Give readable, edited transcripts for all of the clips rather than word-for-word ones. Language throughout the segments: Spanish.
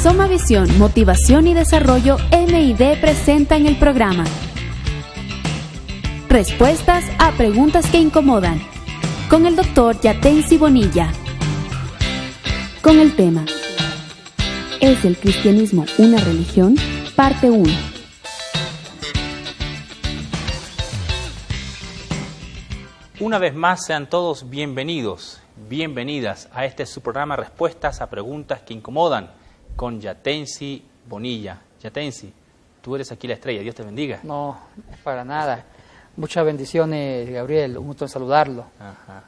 Soma Visión, Motivación y Desarrollo MID presentan el programa Respuestas a Preguntas que Incomodan, con el Dr. Yatensi Bonilla, con el tema ¿Es el cristianismo una religión? Parte 1. Una vez más, sean todos bienvenidos, bienvenidas a este su programa Respuestas a Preguntas que Incomodan, con Yatensi Bonilla. Yatensi, tú eres aquí la estrella, Dios te bendiga. No, para nada. Muchas bendiciones, Gabriel, un gusto en saludarlo. Ajá.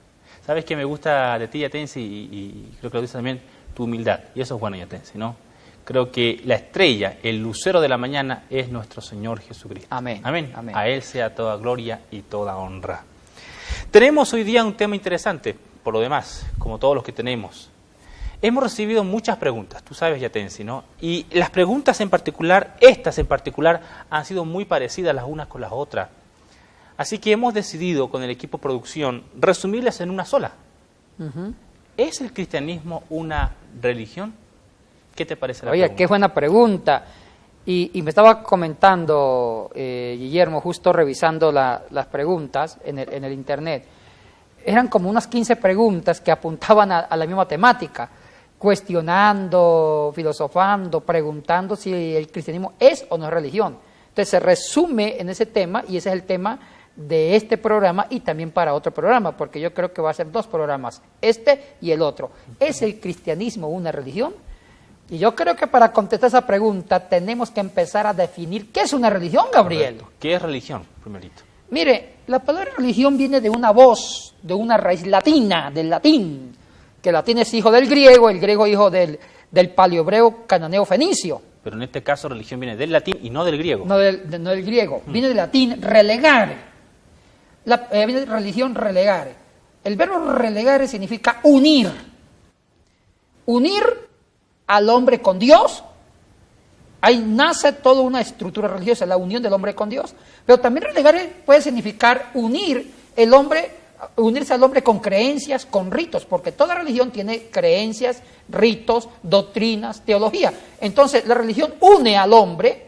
¿Sabes qué me gusta de ti, Yatensi? Y creo que lo dices también, tu humildad. Y eso es bueno, Yatensi, ¿no? Creo que la estrella, el lucero de la mañana, es nuestro Señor Jesucristo. Amén. Amén. Amén. A Él sea toda gloria y toda honra. Tenemos hoy día un tema interesante, por lo demás, como todos los que tenemos. Hemos recibido muchas preguntas, tú sabes, Yatensi, ¿no? Y las preguntas en particular, estas en particular, han sido muy parecidas las unas con las otras. Así que hemos decidido con el equipo de producción resumirlas en una sola. ¿Es el cristianismo una religión? ¿Qué te parece la pregunta? Oye, qué buena pregunta. Y me estaba comentando, Guillermo, justo revisando las preguntas en el internet. Eran como unas 15 preguntas que apuntaban a la misma temática, cuestionando, filosofando, preguntando si el cristianismo es o no es religión. Entonces se resume en ese tema, y ese es el tema de este programa y también para otro programa, porque yo creo que va a ser 2 programas, este y el otro. ¿Es el cristianismo una religión? Y yo creo que para contestar esa pregunta tenemos que empezar a definir qué es una religión, Gabriel. Correcto. ¿Qué es religión, primerito? Mire, la palabra religión viene de una voz, de una raíz latina, del latín, que el latín es hijo del griego, el griego hijo del paleohebreo cananeo fenicio. Pero en este caso religión viene del latín y no del griego. No del griego, viene del latín relegare. Viene de religión relegare. El verbo relegare significa unir. Unir al hombre con Dios. Ahí nace toda una estructura religiosa, la unión del hombre con Dios. Pero también relegare puede significar unirse al hombre con creencias, con ritos, porque toda religión tiene creencias, ritos, doctrinas, teología. Entonces la religión une al hombre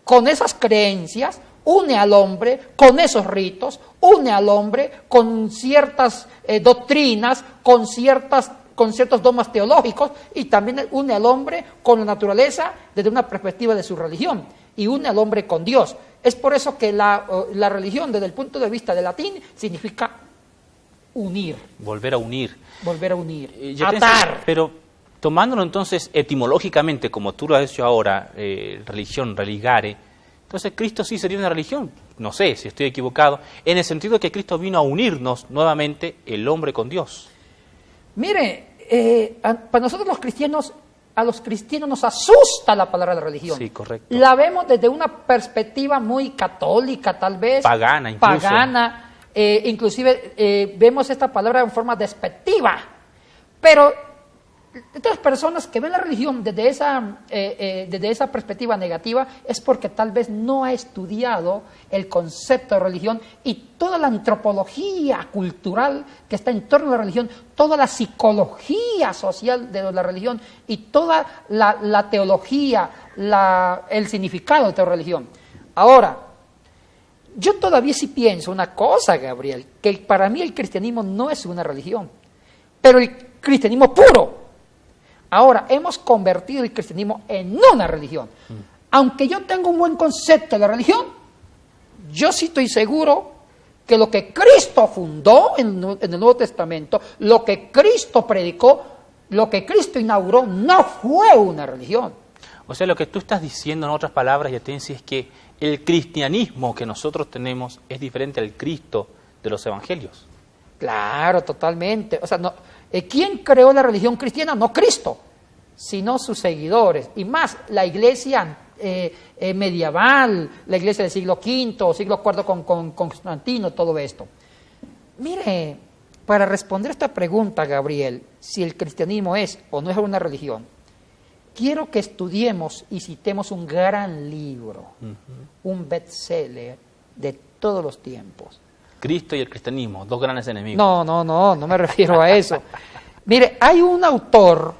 con esas creencias, une al hombre con esos ritos, une al hombre con ciertas doctrinas, con ciertos dogmas teológicos, y también une al hombre con la naturaleza desde una perspectiva de su religión, y une al hombre con Dios. Es por eso que la religión, desde el punto de vista del latín, significa unir. Volver a unir. Volver a unir. Atar. Pero tomándolo entonces etimológicamente, como tú lo has hecho ahora, religión, religare, entonces Cristo sí sería una religión. No sé si estoy equivocado, en el sentido de que Cristo vino a unirnos nuevamente el hombre con Dios. Mire, para nosotros los cristianos, a los cristianos nos asusta la palabra de religión. Sí, correcto. La vemos desde una perspectiva muy católica, tal vez. Pagana, incluso. Pagana, inclusive vemos esta palabra en forma despectiva. Pero estas personas que ven la religión desde esa perspectiva negativa es porque tal vez no ha estudiado el concepto de religión y toda la antropología cultural que está en torno a la religión, toda la psicología social de la religión y toda la teología, el significado de toda religión. Ahora, yo todavía sí pienso una cosa, Gabriel, que para mí el cristianismo no es una religión, pero el cristianismo puro. Ahora, hemos convertido el cristianismo en una religión. Aunque yo tenga un buen concepto de la religión, yo sí estoy seguro que lo que Cristo fundó en el Nuevo Testamento, lo que Cristo predicó, lo que Cristo inauguró, no fue una religión. O sea, lo que tú estás diciendo, en otras palabras, Yatensi, es que el cristianismo que nosotros tenemos es diferente al Cristo de los evangelios. Claro, totalmente. O sea, ¿quién creó la religión cristiana? No Cristo, sino sus seguidores. Y más, la iglesia medieval, la iglesia del siglo V, siglo IV con Constantino, todo esto. Mire, para responder a esta pregunta, Gabriel, si el cristianismo es o no es una religión, quiero que estudiemos y citemos un gran libro, un bestseller de todos los tiempos. Cristo y el cristianismo, 2 grandes enemigos. No me refiero a eso. Mire, hay un autor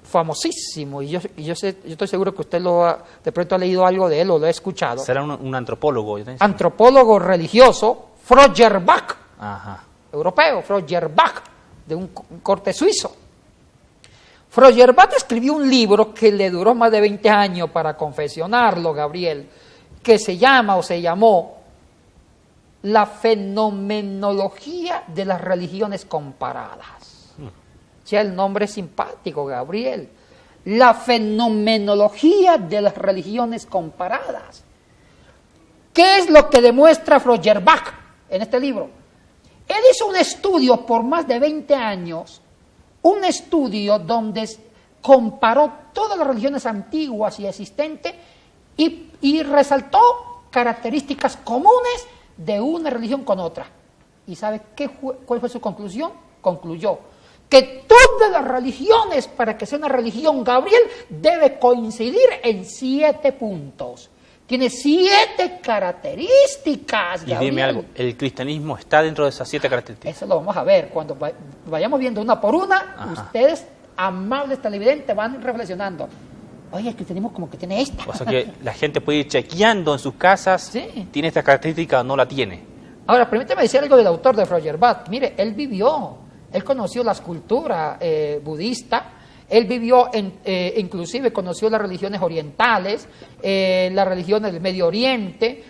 famosísimo, y yo estoy seguro que usted de pronto ha leído algo de él o lo ha escuchado. Será un antropólogo. Antropólogo religioso, Feuerbach, Ajá. europeo, Feuerbach, de un corte suizo. Feuerbach escribió un libro que le duró más de 20 años para confeccionarlo, Gabriel, que se llamó La fenomenología de las religiones comparadas. Ya el nombre es simpático, Gabriel. La fenomenología de las religiones comparadas. ¿Qué es lo que demuestra Feuerbach en este libro? Él hizo un estudio por más de 20 años, un estudio donde comparó todas las religiones antiguas y existentes y resaltó características comunes de una religión con otra. ¿Y sabe cuál fue su conclusión? Concluyó que todas las religiones, para que sea una religión, Gabriel, debe coincidir en 7 puntos. Tiene 7 características, Gabriel. Y dime algo, ¿el cristianismo está dentro de esas 7 características? Eso lo vamos a ver. Cuando vayamos viendo una por una, Ajá. Ustedes, amables televidentes, van reflexionando. Oye, el cristianismo como que tiene esta. O sea que la gente puede ir chequeando en sus casas, Sí. ¿tiene esta característica o no la tiene? Ahora, permíteme decir algo del autor de Feuerbach. Mire, él conoció la escultura budista, él vivió, inclusive conoció las religiones orientales, las religiones del Medio Oriente,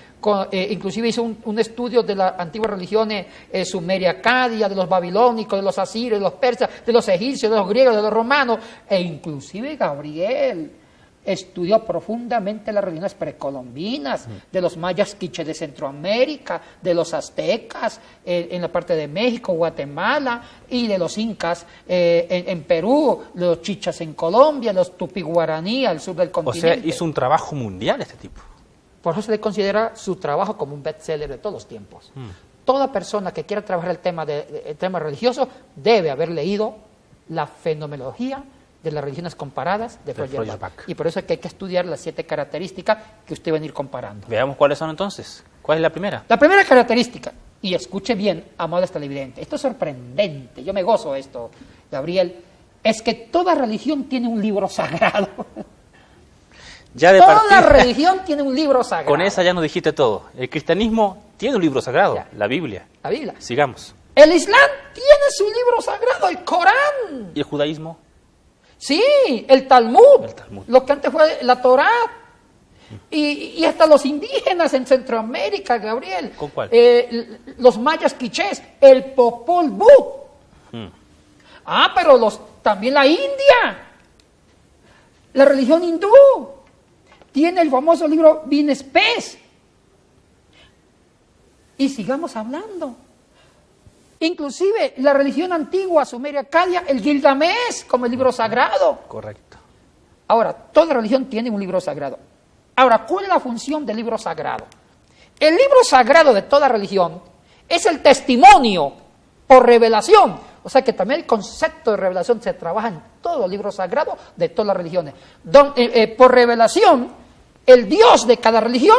inclusive hizo un estudio de las antiguas religiones sumeria, acadia, de los babilónicos, de los asirios, de los persas, de los egipcios, de los griegos, de los romanos, e inclusive Gabriel estudió profundamente las religiones precolombinas, de los mayas quiché de Centroamérica, de los aztecas en la parte de México, Guatemala, y de los incas en Perú, los chichas en Colombia, los tupí guaraní al sur del O continente. sea, hizo un trabajo mundial este tipo. Por eso se le considera su trabajo como un bestseller de todos los tiempos. Toda persona que quiera trabajar el tema religioso debe haber leído la fenomenología de las religiones comparadas de Feuerbach. Y por eso es que hay que estudiar las 7 características que usted va a ir comparando. Veamos cuáles son entonces. ¿Cuál es la primera? La primera característica, y escuche bien, amables televidentes, esto es sorprendente, yo me gozo esto, Gabriel, es que toda religión tiene un libro sagrado. Ya de Toda partida, religión tiene un libro sagrado. con esa ya nos dijiste todo. El cristianismo tiene un libro sagrado, Ya. la Biblia. La Biblia. Sigamos. El Islam tiene su libro sagrado, el Corán. ¿Y el judaísmo? Sí, el Talmud, El Talmud. lo que antes fue la Torá. Y hasta los indígenas en Centroamérica, Gabriel. ¿Con cuál? Los mayas quichés, el Popol Vuh. Pero también la India. La religión hindú tiene el famoso libro Bin Spes. Y sigamos hablando. Inclusive la religión antigua, sumeria, acadia, el Gilgamesh como el libro sagrado. Correcto. Ahora, toda religión tiene un libro sagrado. Ahora, ¿cuál es la función del libro sagrado? El libro sagrado de toda religión es el testimonio por revelación. O sea que también el concepto de revelación se trabaja en todos los libros sagrados de todas las religiones. Por revelación, el Dios de cada religión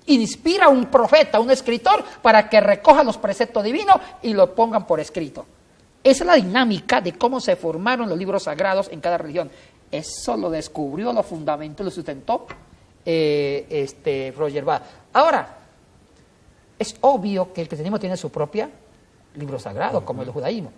inspira a un profeta, un escritor, para que recoja los preceptos divinos y lo pongan por escrito. Esa es la dinámica de cómo se formaron los libros sagrados en cada religión. Eso lo descubrió, lo fundamentó, lo sustentó Feuerbach. Ahora, es obvio que el cristianismo tiene su propio libro sagrado, como el judaísmo.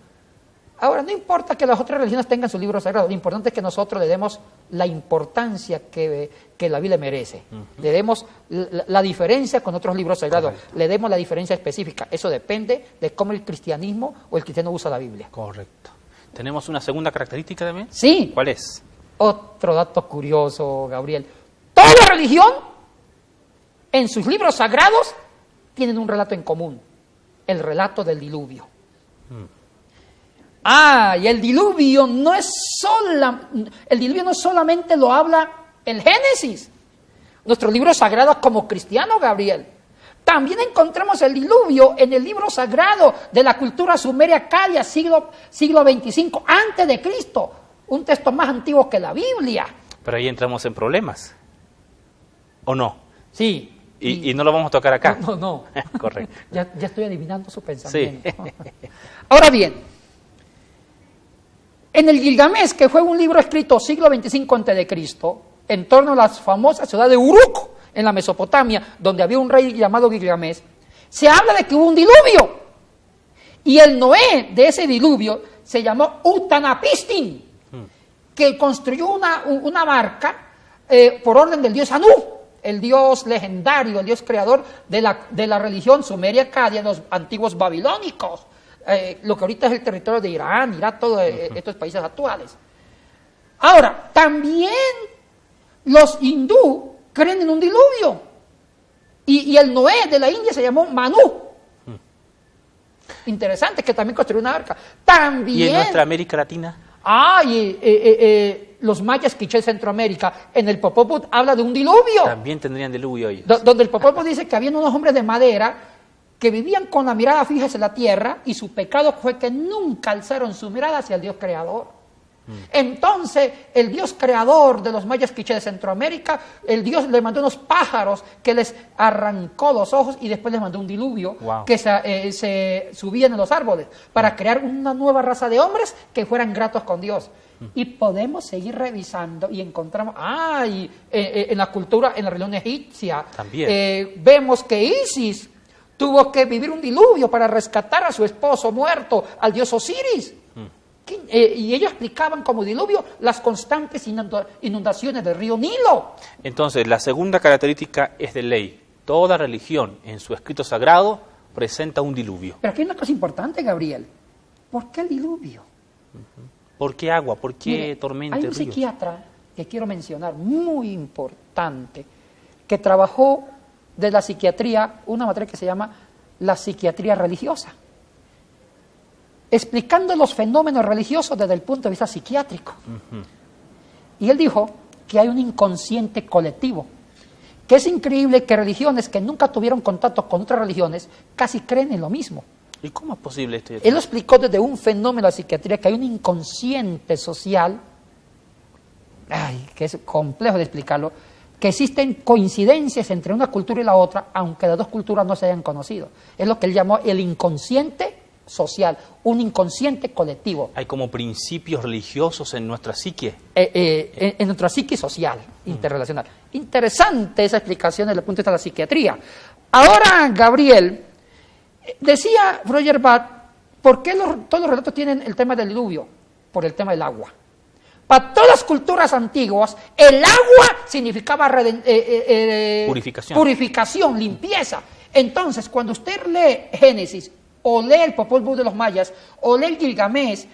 Ahora, no importa que las otras religiones tengan su libro sagrado, lo importante es que nosotros le demos la importancia que la Biblia merece. Le demos la diferencia con otros libros sagrados, le demos la diferencia específica. Eso depende de cómo el cristianismo o el cristiano usa la Biblia. Correcto. ¿Tenemos una segunda característica también? Sí. ¿Cuál es? Otro dato curioso, Gabriel. Toda religión, en sus libros sagrados, tienen un relato en común. El relato del diluvio. Y el diluvio no solamente lo habla el Génesis. Nuestros libros sagrados como cristianos, Gabriel. También encontramos el diluvio en el libro sagrado de la cultura sumeria acadia, siglo 25 antes de Cristo. Un texto más antiguo que la Biblia. Pero ahí entramos en problemas. ¿O no? Sí. Y no lo vamos a tocar acá. No. Correcto. Ya estoy adivinando su pensamiento. Sí. Ahora bien, En el Gilgamesh, que fue un libro escrito siglo 25 a.C., en torno a la famosa ciudad de Uruk, en la Mesopotamia, donde había un rey llamado Gilgamesh, se habla de que hubo un diluvio. Y el Noé de ese diluvio se llamó Utanapistin, que construyó una barca por orden del dios Anu, el dios legendario, el dios creador de la religión sumeria-acadia, los antiguos babilónicos, lo que ahorita es el territorio de Irán, Irak, todos estos países actuales. Ahora, también los hindú creen en un diluvio, y el Noé de la India se llamó Manu. Interesante, que también construyó una barca. También, ¿y en nuestra América Latina? Los mayas quiché de Centroamérica, en el Popol Vuh habla de un diluvio. También tendrían diluvio ellos. Donde el Popol Vuh dice que habían unos hombres de madera que vivían con la mirada fija hacia la tierra, y su pecado fue que nunca alzaron su mirada hacia el Dios creador. Entonces, el Dios creador de los mayas quiché de Centroamérica, el Dios le mandó unos pájaros que les arrancó los ojos, y después les mandó un diluvio que se subían en los árboles para crear una nueva raza de hombres que fueran gratos con Dios. Y podemos seguir revisando y encontramos, en la cultura, en la religión egipcia, también vemos que Isis tuvo que vivir un diluvio para rescatar a su esposo muerto, al dios Osiris. Y ellos explicaban como diluvio las constantes inundaciones del río Nilo. Entonces, la segunda característica es de ley. Toda religión en su escrito sagrado presenta un diluvio. Pero aquí hay una cosa importante, Gabriel. ¿Por qué el diluvio? ¿Por qué agua? ¿Por qué tormenta? Hay un psiquiatra que quiero mencionar, muy importante, que trabajó de la psiquiatría, una materia que se llama la psiquiatría religiosa, explicando los fenómenos religiosos desde el punto de vista psiquiátrico. Y él dijo que hay un inconsciente colectivo, que es increíble que religiones que nunca tuvieron contacto con otras religiones casi creen en lo mismo. ¿Y cómo es posible esto? Él lo explicó desde un fenómeno de la psiquiatría, que hay un inconsciente social, que es complejo de explicarlo, que existen coincidencias entre una cultura y la otra, aunque las dos culturas no se hayan conocido. Es lo que él llamó el inconsciente social, un inconsciente colectivo. Hay como principios religiosos en nuestra psique. En nuestra psique social, interrelacional. Interesante esa explicación desde el punto de vista de la psiquiatría. Ahora, Gabriel, decía Roger Bach, ¿por qué todos los relatos tienen el tema del diluvio? Por el tema del agua. Para todas las culturas antiguas, el agua significaba purificación, limpieza. Entonces, cuando usted lee Génesis, o lee el Popol Vuh de los mayas, o lee el Gilgamesh,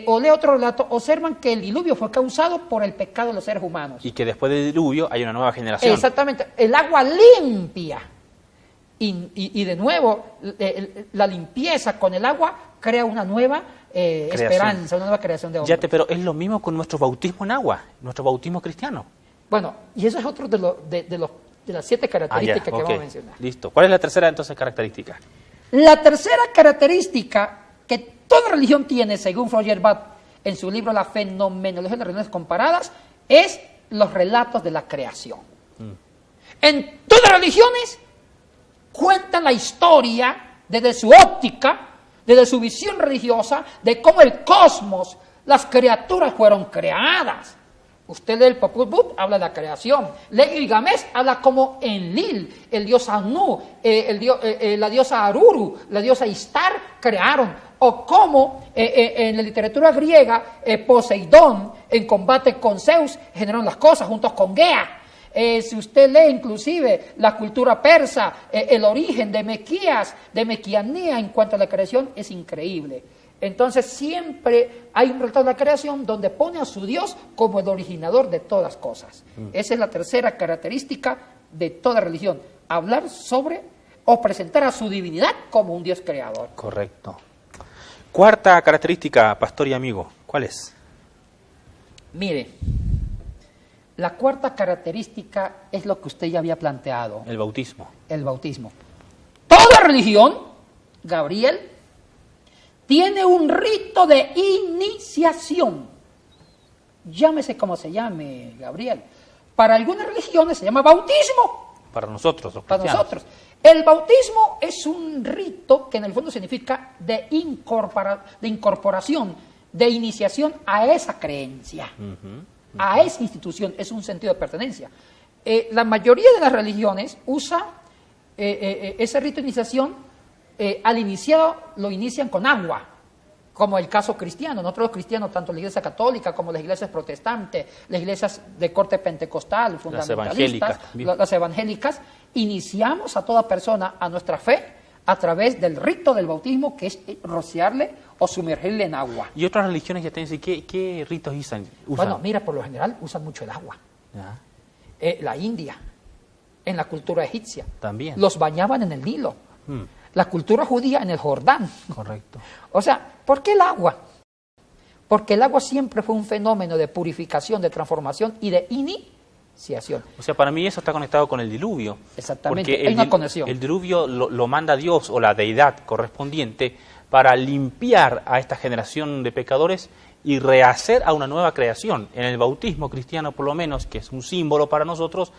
o lee otro relato, observan que el diluvio fue causado por el pecado de los seres humanos. Y que después del diluvio hay una nueva generación. Exactamente, el agua limpia. Y de nuevo, la limpieza con el agua crea una nueva esperanza, una nueva creación de hombres. Pero es lo mismo con nuestro bautismo en agua, nuestro bautismo cristiano. Bueno, y eso es otro de las 7 características que vamos a mencionar. Listo. ¿Cuál es la tercera entonces característica? La tercera característica que toda religión tiene, según Roger Bach en su libro La Fenomenología de las Religiones Comparadas, es los relatos de la creación. En todas las religiones cuentan la historia desde su óptica, desde su visión religiosa, de cómo el cosmos, las criaturas fueron creadas. Usted lee el Popol Vuh, habla de la creación. Lee Gilgamesh, habla como Enlil, el dios Anu, la diosa Aruru, la diosa Istar crearon. O como en la literatura griega, Poseidón, en combate con Zeus, generaron las cosas juntos con Gea. Si usted lee inclusive la cultura persa, el origen de Mequías, de Mequianea en cuanto a la creación es increíble. Entonces siempre hay un relato de la creación donde pone a su Dios como el originador de todas las cosas. Esa es la tercera característica de toda religión, hablar sobre o presentar a su divinidad como un Dios creador. Correcto. Cuarta característica, pastor y amigo, ¿cuál es? Mire, la cuarta característica es lo que usted ya había planteado. El bautismo. El bautismo. Toda religión, Gabriel, tiene un rito de iniciación. Llámese como se llame, Gabriel. Para algunas religiones se llama bautismo. Para nosotros, los para cristianos. nosotros. El bautismo es un rito que en el fondo significa de incorporación, de iniciación a esa creencia, a esa institución, es un sentido de pertenencia. La mayoría de las religiones usa ese rito de iniciación, al iniciado lo inician con agua, como el caso cristiano. Nosotros los cristianos, tanto la iglesia católica como las iglesias protestantes, las iglesias de corte pentecostal, fundamentalistas, las evangélicas, iniciamos a toda persona a nuestra fe a través del rito del bautismo, que es rociarle o sumergirle en agua. ¿Y otras religiones ya tienen qué ritos usan? Bueno, mira, por lo general usan mucho el agua. La India, en la cultura egipcia, también los bañaban en el Nilo. La cultura judía en el Jordán. Correcto. O sea, ¿por qué el agua? Porque el agua siempre fue un fenómeno de purificación, de transformación y de iniciación. O sea, para mí eso está conectado con el diluvio. Exactamente, porque hay una conexión. El diluvio lo manda Dios o la deidad correspondiente para limpiar a esta generación de pecadores y rehacer a una nueva creación. En el bautismo cristiano, por lo menos, que es un símbolo para nosotros,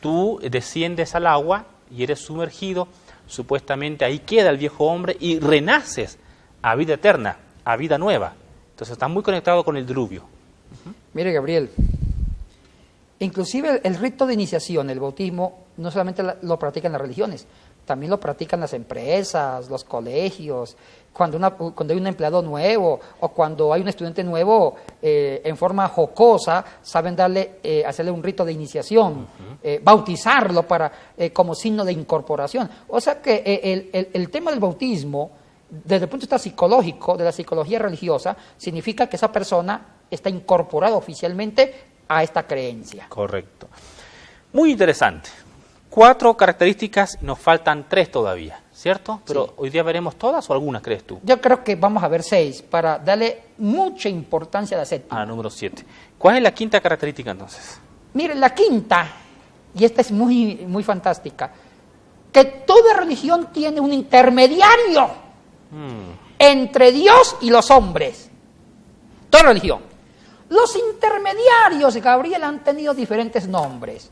tú desciendes al agua y eres sumergido. Supuestamente ahí queda el viejo hombre y renaces a vida eterna, a vida nueva. Entonces está muy conectado con el diluvio. Mire, Gabriel, inclusive el rito de iniciación, el bautismo, no solamente lo practican las religiones, también lo practican las empresas, los colegios, cuando hay un empleado nuevo o cuando hay un estudiante nuevo, en forma jocosa, saben hacerle un rito de iniciación, bautizarlo como signo de incorporación. O sea que el tema del bautismo, desde el punto de vista psicológico, de la psicología religiosa, significa que esa persona está incorporada oficialmente a esta creencia. Correcto. Muy interesante. 4 características, nos faltan 3 todavía, ¿cierto? Pero sí. ¿Hoy día veremos todas o algunas crees tú? Yo creo que vamos a ver 6 para darle mucha importancia a la séptima. A la número 7. ¿Cuál es la 5ª característica entonces? Miren, la 5ª, y esta es muy, muy fantástica, que toda religión tiene un intermediario entre Dios y los hombres. Toda religión. Los intermediarios, Gabriel, han tenido diferentes nombres.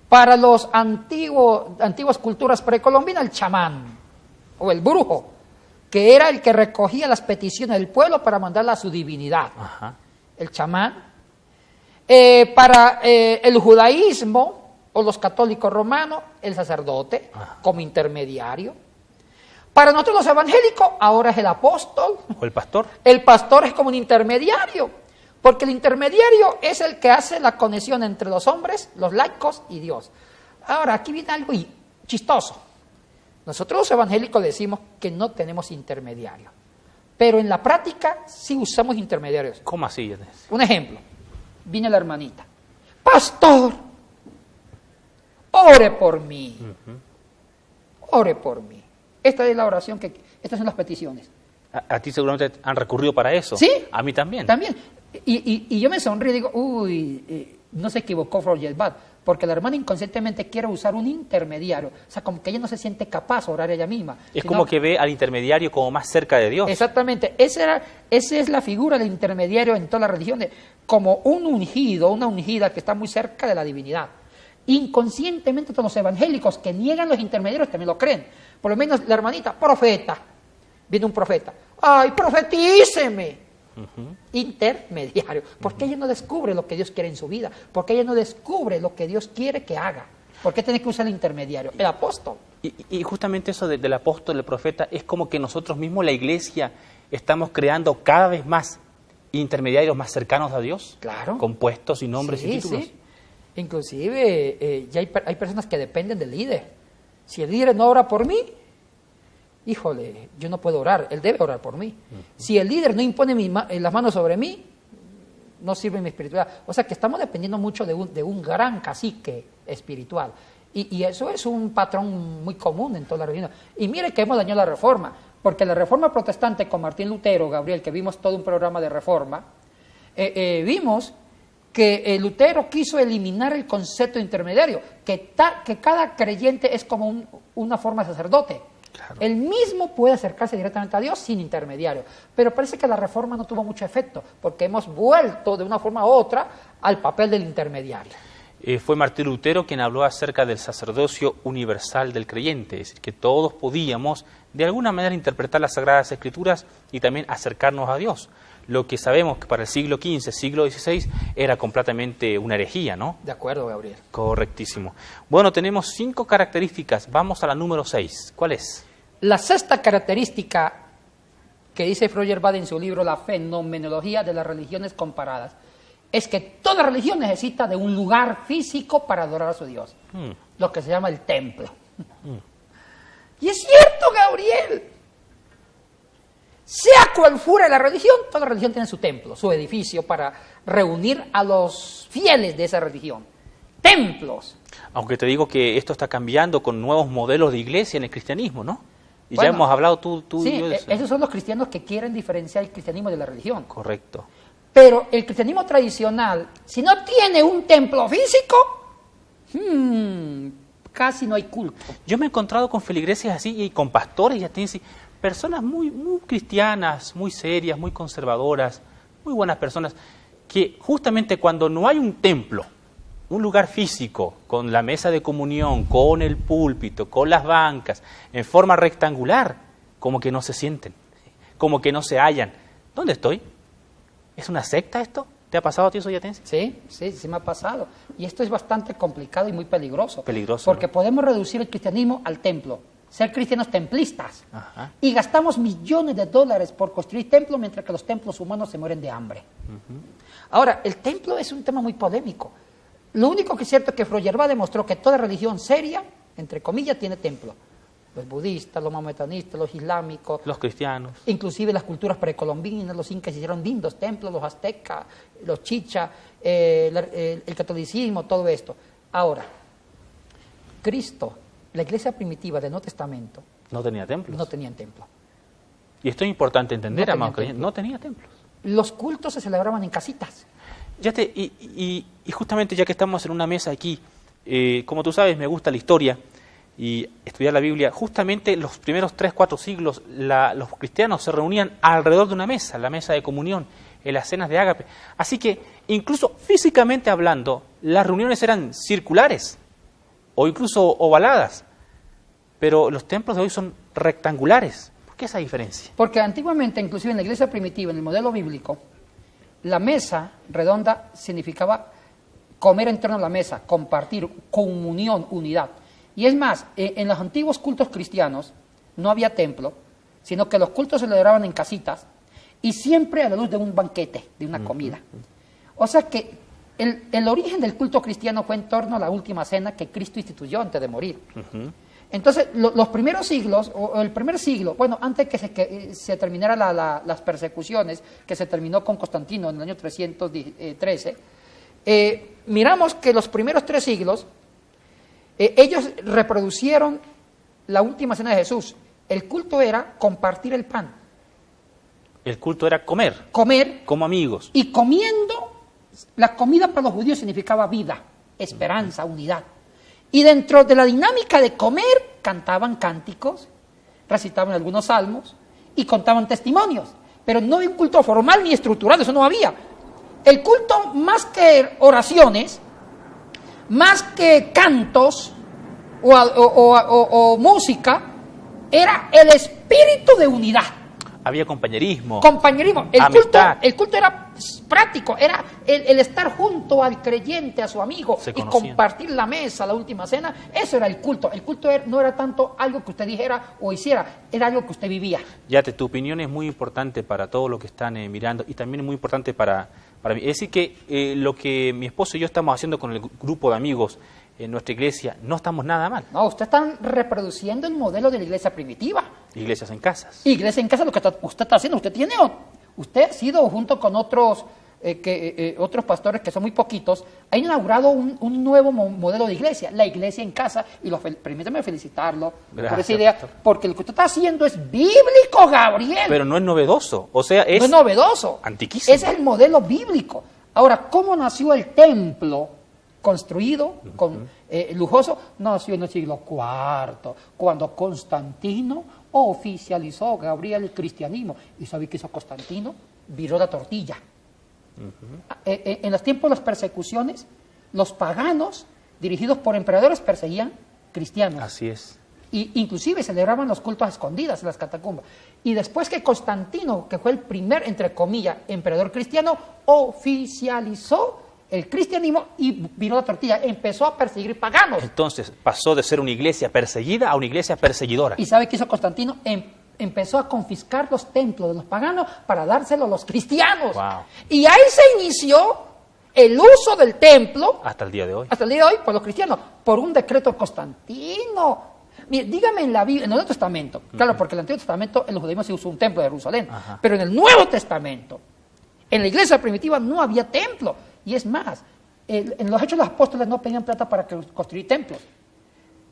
Para los antiguas culturas precolombinas, el chamán o el brujo, que era el que recogía las peticiones del pueblo para mandarla a su divinidad. El chamán. Para el judaísmo o los católicos romanos, el sacerdote como intermediario. Para nosotros los evangélicos, ahora es el apóstol. ¿O el pastor? El pastor es como un intermediario. Porque el intermediario es el que hace la conexión entre los hombres, los laicos y Dios. Ahora, aquí viene algo chistoso. Nosotros los evangélicos decimos que no tenemos intermediario. Pero en la práctica sí usamos intermediarios. ¿Cómo así? Un ejemplo. Viene la hermanita. Pastor, ore por mí. Ore por mí. Esta es la oración, estas son las peticiones. ¿A ti seguramente han recurrido para eso? Sí. A mí también. También. Y yo me sonrío y digo, no se equivocó Roger Bad, porque la hermana inconscientemente quiere usar un intermediario. O sea, como que ella no se siente capaz de orar ella misma. Es como que ve al intermediario como más cerca de Dios. Exactamente. Esa es la figura del intermediario en todas las religiones, como un ungido, una ungida que está muy cerca de la divinidad. Inconscientemente todos los evangélicos que niegan los intermediarios también lo creen. Por lo menos la hermanita, profeta. Viene un profeta. ¡Ay, profetíceme! Intermediario. Porque ella no descubre lo que Dios quiere en su vida. Porque ella no descubre lo que Dios quiere que haga. ¿Por qué tiene que usar el intermediario? El apóstol. Y justamente eso del apóstol, del profeta, es como que nosotros mismos, la iglesia, estamos creando cada vez más intermediarios más cercanos a Dios. Claro. Compuestos y nombres y títulos. Sí. Inclusive ya hay personas que dependen del líder. Si el líder no ora por mí, híjole, yo no puedo orar, él debe orar por mí. Si el líder no impone las manos sobre mí, no sirve mi espiritualidad. O sea que estamos dependiendo mucho de un gran cacique espiritual. Y eso es un patrón muy común en toda la región. Y mire que hemos dañado la Reforma, porque la Reforma protestante con Martín Lutero, Gabriel, que vimos todo un programa de Reforma, vimos que Lutero quiso eliminar el concepto de intermediario, que cada creyente es como una forma de sacerdote. Claro. Él mismo puede acercarse directamente a Dios sin intermediario. Pero parece que la Reforma no tuvo mucho efecto, porque hemos vuelto de una forma u otra al papel del intermediario. Fue Martín Lutero quien habló acerca del sacerdocio universal del creyente, es decir, que todos podíamos de alguna manera interpretar las Sagradas Escrituras y también acercarnos a Dios. Lo que sabemos que para el siglo XV, siglo XVI, era completamente una herejía, ¿no? De acuerdo, Gabriel. Correctísimo. Bueno, tenemos 5 características. Vamos a la número 6. ¿Cuál es? La sexta característica que dice Feuerbach en su libro La fenomenología de las religiones comparadas es que toda religión necesita de un lugar físico para adorar a su Dios, lo que se llama el templo. Y es cierto, Gabriel. Sea cual fuera la religión, toda religión tiene su templo, su edificio para reunir a los fieles de esa religión. Templos. Aunque te digo que esto está cambiando con nuevos modelos de iglesia en el cristianismo, ¿no? Y Bueno, ya hemos hablado tú Sí, y yo de eso. esos son los cristianos que quieren diferenciar el cristianismo de la religión. Correcto. Pero el cristianismo tradicional, si no tiene un templo físico, casi no hay culto. Yo me he encontrado con feligreses así y con pastores y así, personas muy cristianas, muy serias, muy conservadoras, muy buenas personas, que justamente cuando no hay un templo, un lugar físico, con la mesa de comunión, con el púlpito, con las bancas, en forma rectangular, como que no se sienten, como que no se hallan. ¿Dónde estoy? ¿Es una secta esto? ¿Te ha pasado a ti eso, Yatensi? Sí me ha pasado. Y esto es bastante complicado y muy peligroso. Peligroso, Porque ¿no? podemos reducir el cristianismo al templo, ser cristianos templistas. Ajá. Y gastamos millones de dólares por construir templos, mientras que los templos humanos se mueren de hambre. Ahora, el templo es un tema muy polémico. Lo único que es cierto es que Feuerbach demostró que toda religión seria, entre comillas, tiene templo. Los budistas, los maometanistas, los islámicos, Los cristianos. inclusive las culturas precolombinas, los incas hicieron lindos templos, los aztecas, los chichas, el catolicismo, todo esto. Ahora, Cristo, la iglesia primitiva del Nuevo Testamento, No tenía templos. no tenían templo. Y esto es importante entender, No amados tenía creyentes, no tenía templos. Los cultos se celebraban en casitas. Y justamente ya que estamos en una mesa aquí, como tú sabes, me gusta la historia y estudiar la Biblia. Justamente los primeros 3-4 siglos los cristianos se reunían alrededor de una mesa, la mesa de comunión, en las cenas de ágape. Así que incluso físicamente hablando, las reuniones eran circulares o incluso ovaladas, pero los templos de hoy son rectangulares. ¿Por qué esa diferencia? Porque antiguamente, inclusive en la iglesia primitiva, en el modelo bíblico, la mesa redonda significaba comer en torno a la mesa, compartir, comunión, unidad. Y es más, en los antiguos cultos cristianos no había templo, sino que los cultos se celebraban en casitas y siempre a la luz de un banquete, de una comida. O sea que el origen del culto cristiano fue en torno a la última cena que Cristo instituyó antes de morir. Entonces, los primeros siglos, o el primer siglo, bueno, antes que se terminara las persecuciones, que se terminó con Constantino en el año 313, miramos que los primeros 3 siglos, ellos reproducieron la última cena de Jesús. El culto era compartir el pan. El culto era comer, Comer, como amigos. y comiendo, la comida para los judíos significaba vida, esperanza, unidad. Y dentro de la dinámica de comer, cantaban cánticos, recitaban algunos salmos y contaban testimonios. Pero no había un culto formal ni estructurado, eso no había. El culto, más que oraciones, más que cantos o música, era el espíritu de unidad. Había compañerismo. Compañerismo. Amistad. El culto era práctico, era el estar junto al creyente, a su amigo, Se y conocían. compartir la mesa, la última cena. Eso era el culto. El culto no era tanto algo que usted dijera o hiciera, era algo que usted vivía. Yate, tu opinión es muy importante para todos los que están mirando y también es muy importante para mí. Es decir que lo que mi esposo y yo estamos haciendo con el grupo de amigos en nuestra iglesia, no estamos nada mal. No, usted está reproduciendo el modelo de la iglesia primitiva. Iglesias en casas. Iglesia en casa, lo que usted está haciendo, usted ha sido junto con otros otros pastores que son muy poquitos, ha inaugurado un nuevo modelo de iglesia, la iglesia en casa, y permítame felicitarlo por Gracias, esa idea, pastor. porque lo que usted está haciendo es bíblico, Gabriel. Pero no es novedoso, o sea, no es novedoso, antiquísimo. es el modelo bíblico. Ahora, ¿cómo nació el templo construido, lujoso? Nació en el siglo IV, cuando Constantino oficializó, Gabriel, el cristianismo. ¿Y sabe qué hizo Constantino? Viró la tortilla. En los tiempos de las persecuciones, los paganos, dirigidos por emperadores, perseguían cristianos. Así es. Y inclusive celebraban los cultos a escondidas en las catacumbas. Y después que Constantino, que fue el primer, entre comillas, emperador cristiano, oficializó el cristianismo y vino la tortilla, empezó a perseguir paganos. Entonces pasó de ser una iglesia perseguida a una iglesia perseguidora. ¿Y sabe qué hizo Constantino? Empezó a confiscar los templos de los paganos para dárselo a los cristianos. Wow. Y ahí se inició el uso del templo, Hasta el día de hoy. hasta el día de hoy, por los cristianos, por un decreto de Constantino. Mire, dígame en la Biblia, en el Nuevo Testamento, claro, porque en el Antiguo Testamento en los judaísmos se usó un templo de Jerusalén, pero en el Nuevo Testamento, en la iglesia primitiva no había templo. Y es más, en los Hechos de los Apóstoles no pedían plata para construir templos,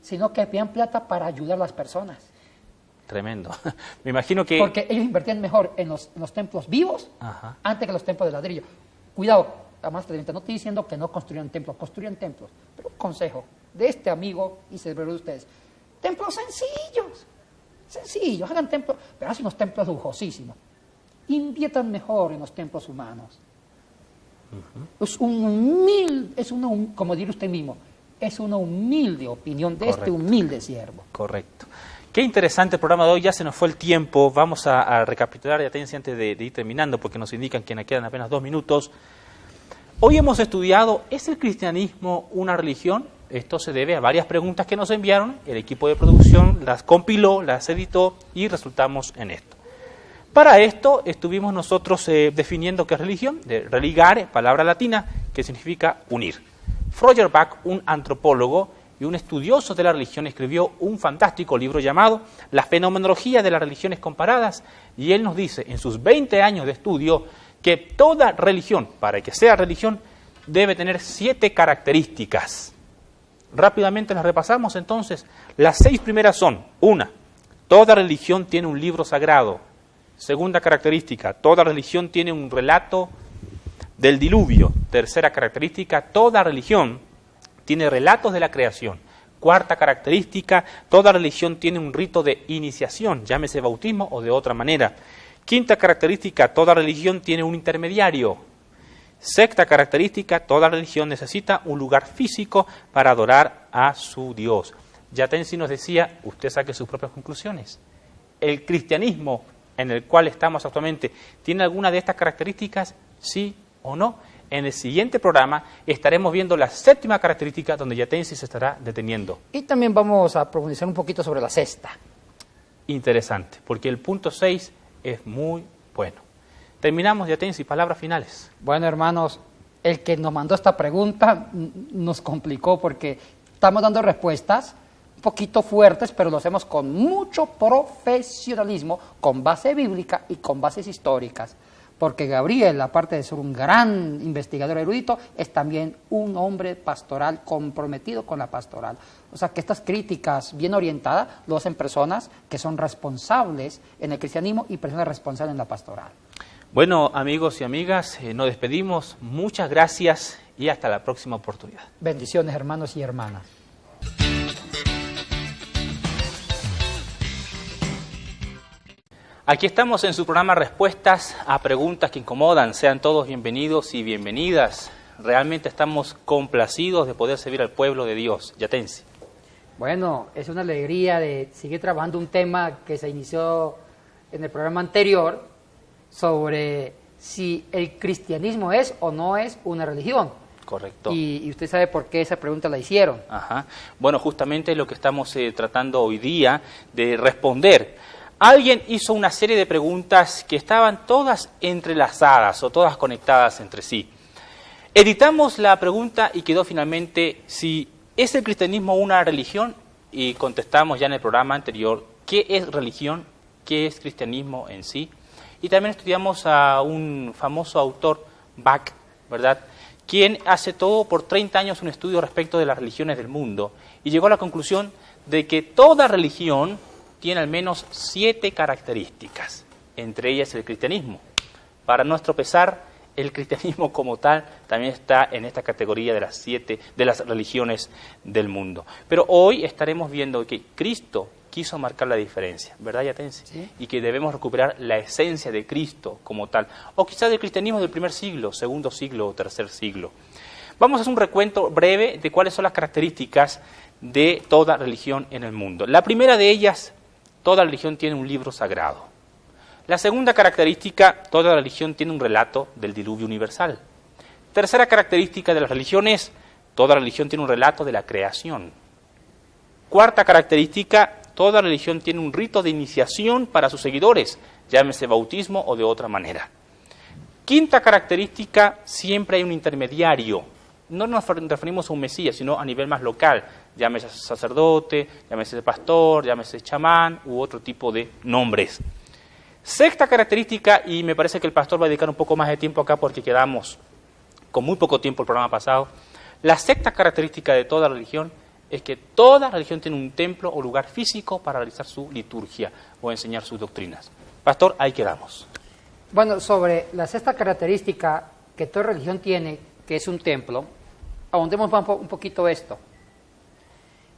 sino que pedían plata para ayudar a las personas. Tremendo. Me imagino que... Porque ellos invertían mejor en los templos vivos antes que los templos de ladrillo. Cuidado, además no estoy diciendo que no construyan templos, construyan templos. Pero un consejo de este amigo y cerebro de ustedes. Templos sencillos, hagan templos, pero hacen unos templos lujosísimos. Inviertan mejor en los templos humanos. Es como dirá usted mismo, es una humilde opinión de este humilde siervo. Correcto. Qué interesante el programa de hoy, ya se nos fue el tiempo, vamos a recapitular ya antes de ir terminando porque nos indican que nos quedan apenas 2 minutos. Hoy hemos estudiado, ¿es el cristianismo una religión? Esto se debe a varias preguntas que nos enviaron, el equipo de producción las compiló, las editó y resultamos en esto. Para esto estuvimos nosotros definiendo qué es religión, de religare, palabra latina, que significa unir. Feuerbach, un antropólogo y un estudioso de la religión, escribió un fantástico libro llamado La fenomenología de las religiones comparadas, y él nos dice, en sus 20 años de estudio, que toda religión, para que sea religión, debe tener 7 características. Rápidamente las repasamos entonces. Las 6 primeras son: 1. Toda religión tiene un libro sagrado. Segunda característica, toda religión tiene un relato del diluvio. Tercera característica, toda religión tiene relatos de la creación. Cuarta característica, toda religión tiene un rito de iniciación, llámese bautismo o de otra manera. Quinta característica, toda religión tiene un intermediario. Sexta característica, toda religión necesita un lugar físico para adorar a su Dios. Yatensi nos decía, usted saque sus propias conclusiones. El cristianismo en el cual estamos actualmente, ¿tiene alguna de estas características? ¿Sí o no? En el siguiente programa estaremos viendo la 7ª característica donde Yatensi se estará deteniendo. Y también vamos a profundizar un poquito sobre la 6ª. Interesante, porque el punto 6 es muy bueno. Terminamos, Yatensi, palabras finales. Bueno, hermanos, el que nos mandó esta pregunta nos complicó porque estamos dando respuestas un poquito fuertes, pero lo hacemos con mucho profesionalismo, con base bíblica y con bases históricas. Porque Gabriel, aparte de ser un gran investigador erudito, es también un hombre pastoral comprometido con la pastoral. O sea, que estas críticas bien orientadas lo hacen personas que son responsables en el cristianismo y personas responsables en la pastoral. Bueno, amigos y amigas, nos despedimos. Muchas gracias y hasta la próxima oportunidad. Bendiciones, hermanos y hermanas. Aquí estamos en su programa Respuestas a Preguntas que Incomodan. Sean todos bienvenidos y bienvenidas. Realmente estamos complacidos de poder servir al pueblo de Dios. Yatensi. Bueno, es una alegría de seguir trabajando un tema que se inició en el programa anterior sobre si el cristianismo es o no es una religión. Correcto. Y usted sabe por qué esa pregunta la hicieron. Ajá. Bueno, justamente lo que estamos tratando hoy día de responder. Alguien hizo una serie de preguntas que estaban todas entrelazadas o todas conectadas entre sí. Editamos la pregunta y quedó finalmente si es el cristianismo una religión, y contestamos ya en el programa anterior qué es religión, qué es cristianismo en sí. Y también estudiamos a un famoso autor, Bach, ¿verdad?, quien hace todo por 30 años un estudio respecto de las religiones del mundo y llegó a la conclusión de que toda religión tiene al menos 7 características, entre ellas el cristianismo. Para nuestro pesar, el cristianismo como tal también está en esta categoría de las 7 de las religiones del mundo. Pero hoy estaremos viendo que Cristo quiso marcar la diferencia, ¿verdad, Yatensi? ¿Sí? Y que debemos recuperar la esencia de Cristo como tal, o quizás del cristianismo del primer siglo, segundo siglo o tercer siglo. Vamos a hacer un recuento breve de cuáles son las características de toda religión en el mundo. La primera de ellas, toda religión tiene un libro sagrado. La segunda característica, toda religión tiene un relato del diluvio universal. Tercera característica de las religiones, toda religión tiene un relato de la creación. Cuarta característica, toda religión tiene un rito de iniciación para sus seguidores, llámese bautismo o de otra manera. Quinta característica, siempre hay un intermediario. No nos referimos a un mesías, sino a nivel más local, llámese sacerdote, llámese pastor, llámese chamán u otro tipo de nombres. Sexta característica, y me parece que el pastor va a dedicar un poco más de tiempo acá porque quedamos con muy poco tiempo el programa pasado. La sexta característica de toda religión es que toda religión tiene un templo o lugar físico para realizar su liturgia o enseñar sus doctrinas. Pastor, ahí quedamos. Bueno, sobre la sexta característica que toda religión tiene, que es un templo, ahondemos un poquito esto.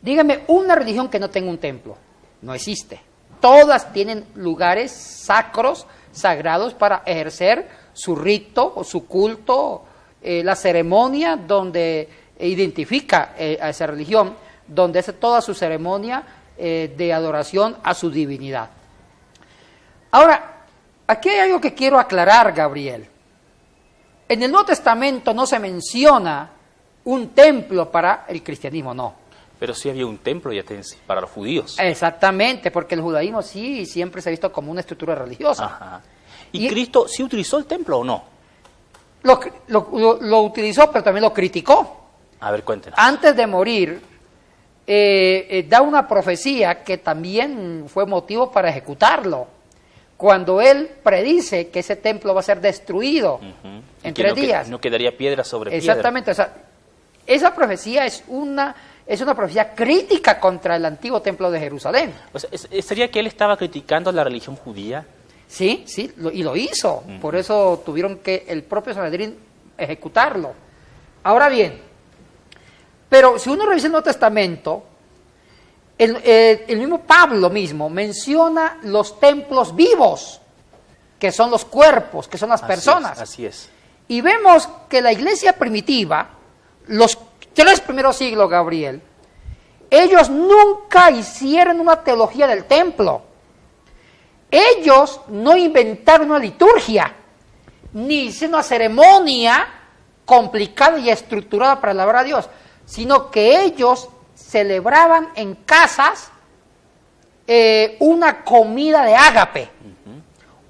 Dígame una religión que no tenga un templo. No existe. Todas tienen lugares sacros, sagrados para ejercer su rito o su culto, la ceremonia donde identifica a esa religión, donde hace toda su ceremonia de adoración a su divinidad. Ahora, aquí hay algo que quiero aclarar, Gabriel. En el Nuevo Testamento no se menciona un templo para el cristianismo, no. Pero sí había un templo ya para los judíos. Exactamente, porque el judaísmo sí siempre se ha visto como una estructura religiosa. Ajá. ¿Y Cristo sí utilizó el templo o no? Lo utilizó, pero también lo criticó. A ver, cuéntenos. Antes de morir, da una profecía que también fue motivo para ejecutarlo. Cuando él predice que ese templo va a ser destruido en 3 días. No quedaría piedra sobre piedra. Exactamente. O sea, esa profecía es una profecía crítica contra el antiguo templo de Jerusalén. O sea, ¿sería que él estaba criticando la religión judía? Sí, y lo hizo. Por eso tuvieron que el propio Sanedrín ejecutarlo. Ahora bien, pero si uno revisa el Nuevo Testamento, el mismo Pablo mismo menciona los templos vivos, que son los cuerpos, que son las personas. Así es. Y vemos que la iglesia primitiva, los 3 primeros siglos, Gabriel, ellos nunca hicieron una teología del templo. Ellos no inventaron una liturgia, ni hicieron una ceremonia complicada y estructurada para alabar a Dios, sino que ellos celebraban en casas una comida de ágape,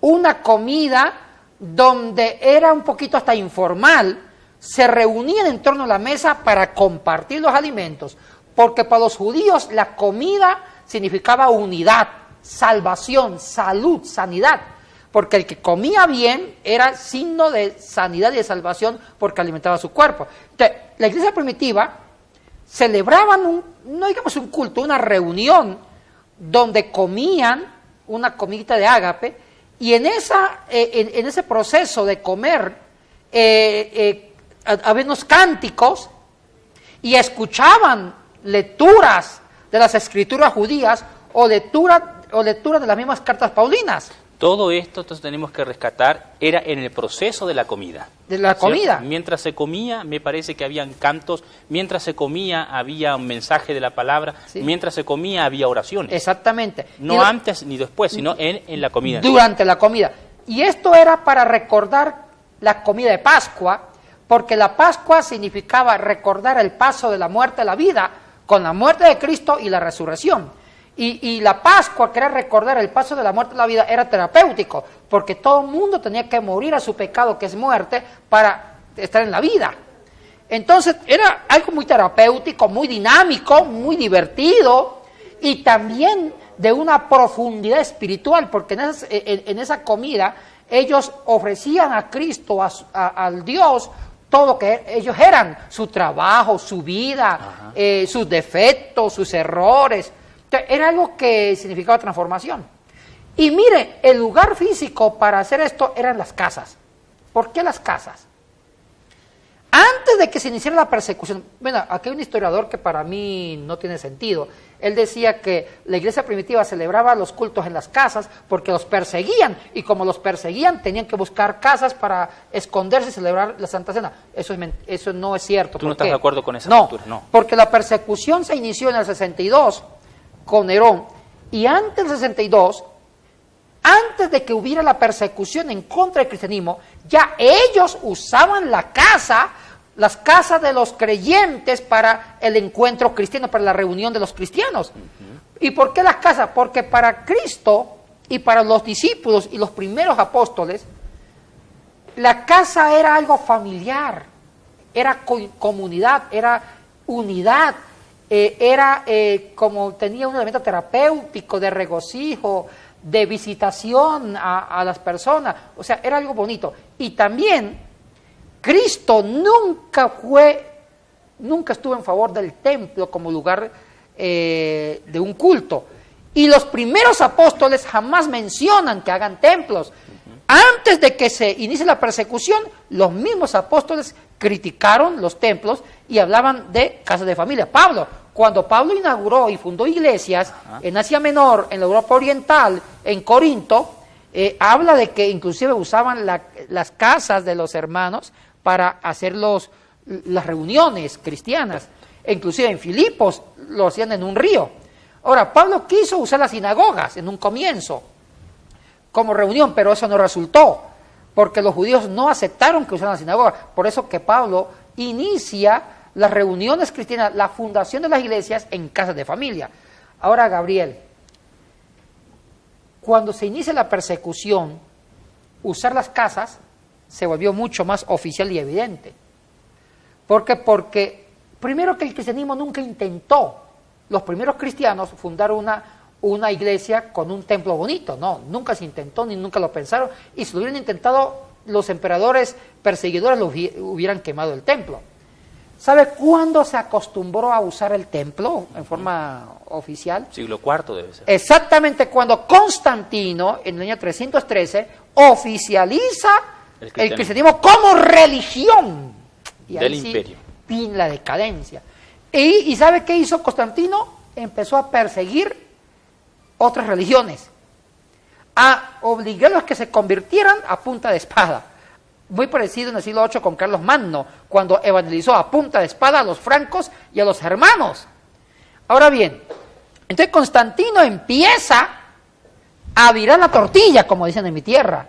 una comida donde era un poquito hasta informal, se reunían en torno a la mesa para compartir los alimentos, porque para los judíos la comida significaba unidad, salvación, salud, sanidad, porque el que comía bien era signo de sanidad y de salvación porque alimentaba su cuerpo. Entonces, la iglesia primitiva celebraban no digamos un culto, una reunión donde comían una comidita de ágape, y en ese proceso de comer había unos cánticos y escuchaban lecturas de las escrituras judías o lecturas de las mismas cartas paulinas. Todo esto, entonces, tenemos que rescatar, era en el proceso de la comida. De la comida. Mientras se comía, me parece que habían cantos, mientras se comía había un mensaje de la palabra, sí. Mientras se comía había oraciones. Exactamente. No antes ni después, sino en la comida. Durante la comida. Y esto era para recordar la comida de Pascua, porque la Pascua significaba recordar el paso de la muerte a la vida, con la muerte de Cristo y la resurrección. Y la Pascua, que era recordar el paso de la muerte a la vida, era terapéutico, porque todo el mundo tenía que morir a su pecado, que es muerte, para estar en la vida. Entonces, era algo muy terapéutico, muy dinámico, muy divertido, y también de una profundidad espiritual, porque en esa comida ellos ofrecían a Cristo, al Dios, todo lo que ellos eran, su trabajo, su vida, sus defectos, sus errores. Era algo que significaba transformación. Y mire, el lugar físico para hacer esto eran las casas. ¿Por qué las casas? Antes de que se iniciara la persecución, bueno, aquí hay un historiador que para mí no tiene sentido. Él decía que la iglesia primitiva celebraba los cultos en las casas porque los perseguían, y como los perseguían tenían que buscar casas para esconderse y celebrar la Santa Cena. Eso no es cierto. ¿Tú no estás de acuerdo con esa postura? No, porque la persecución se inició en el 62 con Nerón, y antes del 62, antes de que hubiera la persecución en contra del cristianismo, ya ellos usaban las casas de los creyentes para el encuentro cristiano, para la reunión de los cristianos. ¿Y por qué las casas? Porque para Cristo y para los discípulos y los primeros apóstoles, la casa era algo familiar, era comunidad, era unidad, era como tenía un elemento terapéutico, de regocijo, de visitación a las personas. O sea, era algo bonito. Y también Cristo nunca estuvo en favor del templo como lugar de un culto. Y los primeros apóstoles jamás mencionan que hagan templos. Antes de que se inicie la persecución, los mismos apóstoles criticaron los templos y hablaban de casas de familia. Cuando Pablo inauguró y fundó iglesias en Asia Menor, en la Europa Oriental, en Corinto, habla de que inclusive usaban las casas de los hermanos para hacer las reuniones cristianas. Inclusive en Filipos lo hacían en un río. Ahora, Pablo quiso usar las sinagogas en un comienzo como reunión, pero eso no resultó, porque los judíos no aceptaron que usaran la sinagoga. Por eso que Pablo inicia las reuniones cristianas, la fundación de las iglesias en casas de familia. Ahora, Gabriel, cuando se inicia la persecución, usar las casas se volvió mucho más oficial y evidente. ¿Por qué? Porque primero que el cristianismo nunca intentó, los primeros cristianos, fundar una iglesia con un templo bonito. No, nunca se intentó ni nunca lo pensaron, y si lo hubieran intentado, los emperadores perseguidores hubieran quemado el templo. ¿Sabe cuándo se acostumbró a usar el templo en forma oficial? Siglo IV debe ser. Exactamente cuando Constantino, en el año 313, oficializa el cristianismo como religión. Y del ahí imperio. Fin la decadencia. ¿Y sabe qué hizo Constantino? Empezó a perseguir otras religiones, a obligarlos a que se convirtieran a punta de espada. Muy parecido en el siglo VIII con Carlos Magno, cuando evangelizó a punta de espada a los francos y a los germanos. Ahora bien, entonces Constantino empieza a virar la tortilla, como dicen en mi tierra,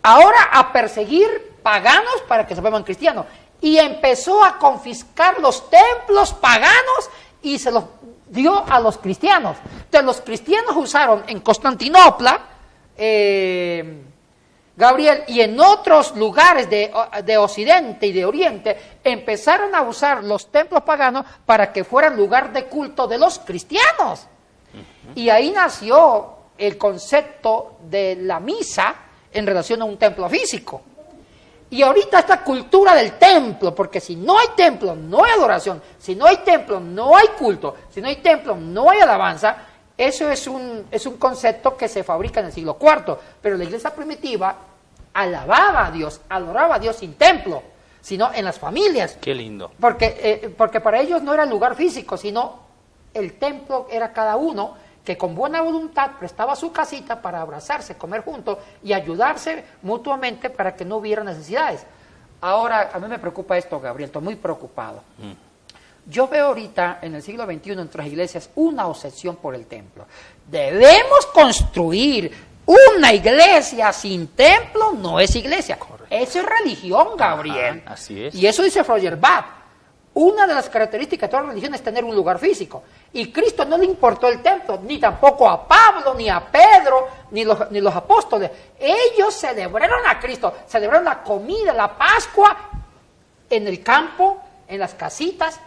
ahora a perseguir paganos para que se vuelvan cristianos, y empezó a confiscar los templos paganos y se los dio a los cristianos. Entonces los cristianos usaron en Constantinopla, Gabriel, y en otros lugares de Occidente y de Oriente, empezaron a usar los templos paganos para que fueran lugar de culto de los cristianos. Y ahí nació el concepto de la misa en relación a un templo físico. Y ahorita esta cultura del templo, porque si no hay templo, no hay adoración, si no hay templo, no hay culto, si no hay templo, no hay alabanza. Eso es un concepto que se fabrica en el siglo IV, pero la iglesia primitiva alababa a Dios, adoraba a Dios sin templo, sino en las familias. Qué lindo. Porque para ellos no era el lugar físico, sino el templo era cada uno que con buena voluntad prestaba su casita para abrazarse, comer juntos y ayudarse mutuamente para que no hubiera necesidades. Ahora, a mí me preocupa esto, Gabriel, estoy muy preocupado. Yo veo ahorita en el siglo XXI en nuestras iglesias una obsesión por el templo. Debemos construir una iglesia sin templo, no es iglesia. Correcto. Eso es religión, Gabriel. Así es. Y eso dice Feuerbach. Una de las características de toda religión es tener un lugar físico. Y Cristo no le importó el templo, ni tampoco a Pablo, ni a Pedro, ni los apóstoles. Ellos celebraron a Cristo, celebraron la comida, la Pascua, en el campo, en las casitas.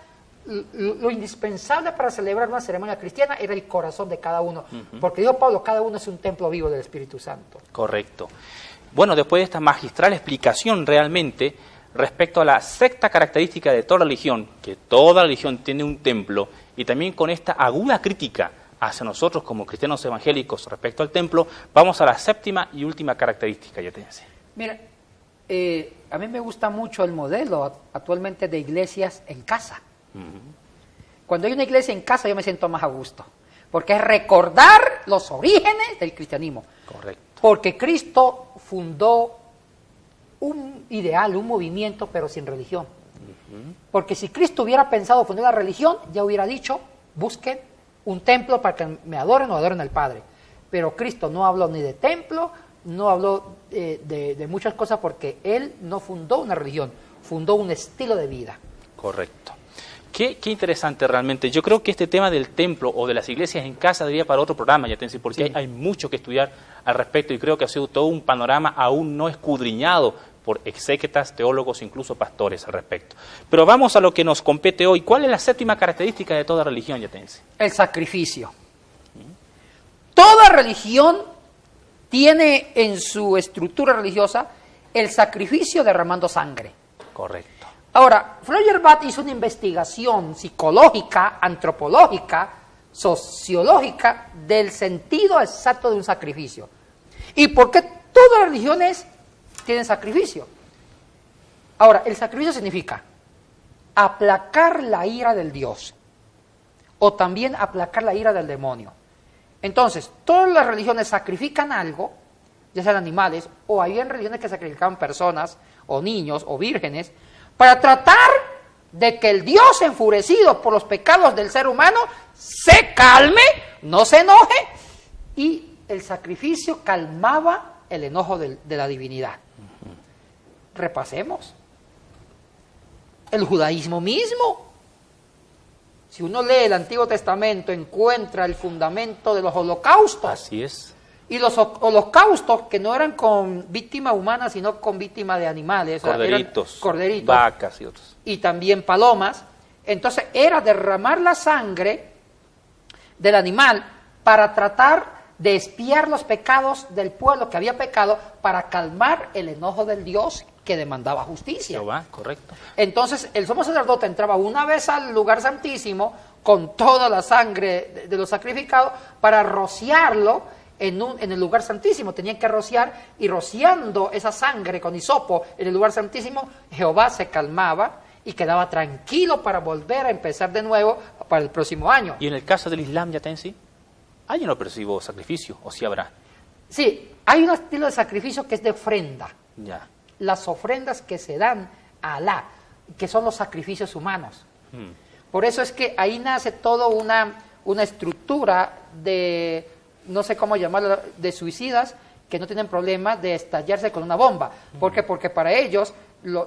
Lo indispensable para celebrar una ceremonia cristiana era el corazón de cada uno. Porque dijo Pablo, cada uno es un templo vivo del Espíritu Santo. Correcto. Bueno, después de esta magistral explicación realmente respecto a la sexta característica de toda religión, que toda religión tiene un templo, y también con esta aguda crítica hacia nosotros como cristianos evangélicos respecto al templo, vamos a la séptima y última característica, Yatense. Mira, A mí me gusta mucho el modelo actualmente de iglesias en casa. Cuando hay una iglesia en casa yo me siento más a gusto, porque es recordar los orígenes del cristianismo. Correcto. Porque Cristo fundó un ideal, un movimiento, pero sin religión. Porque si Cristo hubiera pensado fundar la religión, ya hubiera dicho, busquen un templo para que me adoren o adoren al Padre. Pero Cristo no habló ni de templo, no habló de muchas cosas, porque Él no fundó una religión, fundó un estilo de vida. Correcto. Qué interesante realmente. Yo creo que este tema del templo o de las iglesias en casa debería para otro programa, Yatensi, porque Sí. hay mucho que estudiar al respecto y creo que ha sido todo un panorama aún no escudriñado por exégetas, teólogos, incluso pastores al respecto. Pero vamos a lo que nos compete hoy. ¿Cuál es la séptima característica de toda religión, Yatensi? El sacrificio. Toda religión tiene en su estructura religiosa el sacrificio derramando sangre. Correcto. Ahora, Feuerbach hizo una investigación psicológica, antropológica, sociológica del sentido exacto de un sacrificio. ¿Y por qué todas las religiones tienen sacrificio? Ahora, el sacrificio significa aplacar la ira del Dios o también aplacar la ira del demonio. Entonces, todas las religiones sacrifican algo, ya sean animales, o había religiones que sacrificaban personas, o niños, o vírgenes, para tratar de que el Dios enfurecido por los pecados del ser humano se calme, no se enoje, y el sacrificio calmaba el enojo de la divinidad. Repasemos. El judaísmo mismo. Si uno lee el Antiguo Testamento, encuentra el fundamento de los holocaustos. Así es. Y los holocaustos que no eran con víctima humana, sino con víctima de animales. Corderitos, corderitos, vacas y otros. y también palomas. Entonces era derramar la sangre del animal para tratar de expiar los pecados del pueblo que había pecado, para calmar el enojo del Dios que demandaba justicia. Jehová, correcto. Entonces el sumo sacerdote entraba una vez al lugar santísimo con toda la sangre de los sacrificados para rociarlo en el lugar santísimo. Tenían que rociar, y rociando esa sangre con hisopo en el lugar santísimo, Jehová se calmaba y quedaba tranquilo para volver a empezar de nuevo para el próximo año. Y en el caso del Islam, Yatensi, ¿hay o no percibo sacrificio? ¿O sí habrá? Sí, hay un estilo de sacrificio que es de ofrenda. Ya. Las ofrendas que se dan a Alá, que son los sacrificios humanos. Por eso es que ahí nace toda una estructura de, no sé cómo llamarlo, de suicidas que no tienen problema de estallarse con una bomba. ¿Por qué? Porque para ellos,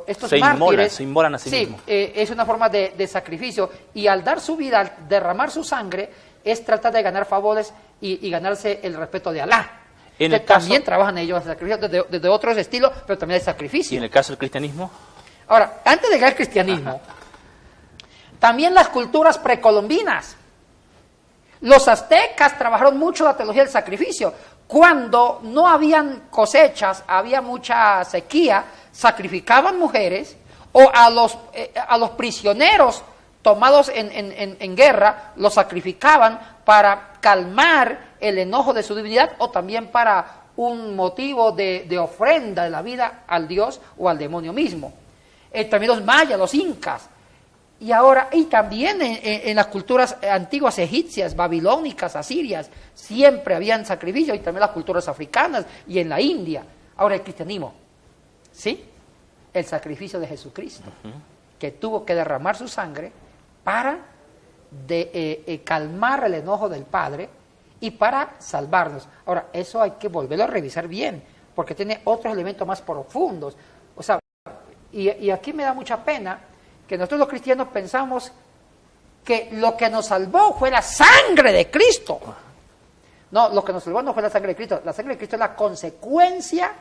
estos mártires... Se inmolan a sí sí, mismos. es una forma de sacrificio. Y al dar su vida, al derramar su sangre, es tratar de ganar favores y ganarse el respeto de Alá. En el también caso- trabajan ellos en sacrificio desde otros estilos, pero también hay sacrificio. ¿Y en el caso del cristianismo? Ahora, antes de llegar al cristianismo, también las culturas precolombinas. Los aztecas trabajaron mucho la teología del sacrificio. Cuando no habían cosechas, había mucha sequía, sacrificaban mujeres, o a los prisioneros tomados en guerra, los sacrificaban para calmar el enojo de su divinidad, o también para un motivo de ofrenda de la vida al Dios o al demonio mismo. También los mayas, los incas, y también en las culturas antiguas egipcias, babilónicas, asirias, siempre habían sacrificios, y también las culturas africanas y en la India. Ahora el cristianismo, ¿sí? El sacrificio de Jesucristo, que tuvo que derramar su sangre para calmar el enojo del Padre y para salvarnos. Ahora, eso hay que volverlo a revisar bien, porque tiene otros elementos más profundos. O sea, y aquí me da mucha pena que nosotros los cristianos pensamos que lo que nos salvó fue la sangre de Cristo. No, lo que nos salvó no fue la sangre de Cristo. La sangre de Cristo es la consecuencia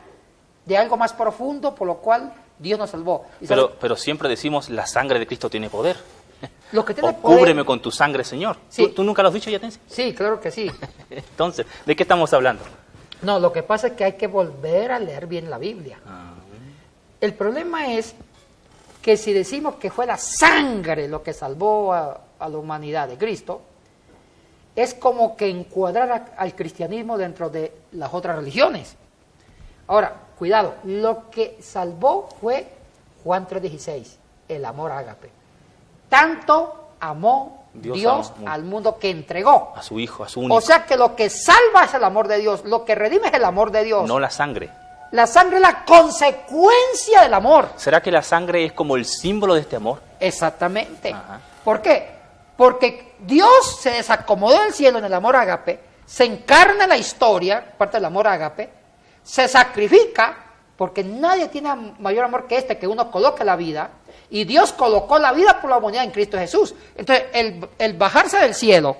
de algo más profundo por lo cual Dios nos salvó. Pero siempre decimos, la sangre de Cristo tiene poder. Lo que tiene O poder, cúbreme con tu sangre, Señor. Sí. ¿Tú nunca lo has dicho, Yatensi? sí, claro que sí. Entonces, ¿de qué estamos hablando? No, lo que pasa es que hay que volver a leer bien la Biblia. El problema es que si decimos que fue la sangre lo que salvó a la humanidad de Cristo, es como que encuadrar al cristianismo dentro de las otras religiones. Ahora, cuidado, lo que salvó fue Juan 3:16, el amor ágape. Tanto amó Dios al mundo que entregó a su Hijo, a su único. O sea que lo que salva es el amor de Dios, lo que redime es el amor de Dios. No la sangre. La sangre es la consecuencia del amor. ¿Será que la sangre es como el símbolo de este amor? Exactamente. Ajá. ¿Por qué? Porque Dios se desacomodó del cielo en el amor ágape, se encarna en la historia, parte del amor ágape, se sacrifica, porque nadie tiene mayor amor que este, que uno coloque la vida, y Dios colocó la vida por la humanidad en Cristo Jesús. Entonces, el bajarse del cielo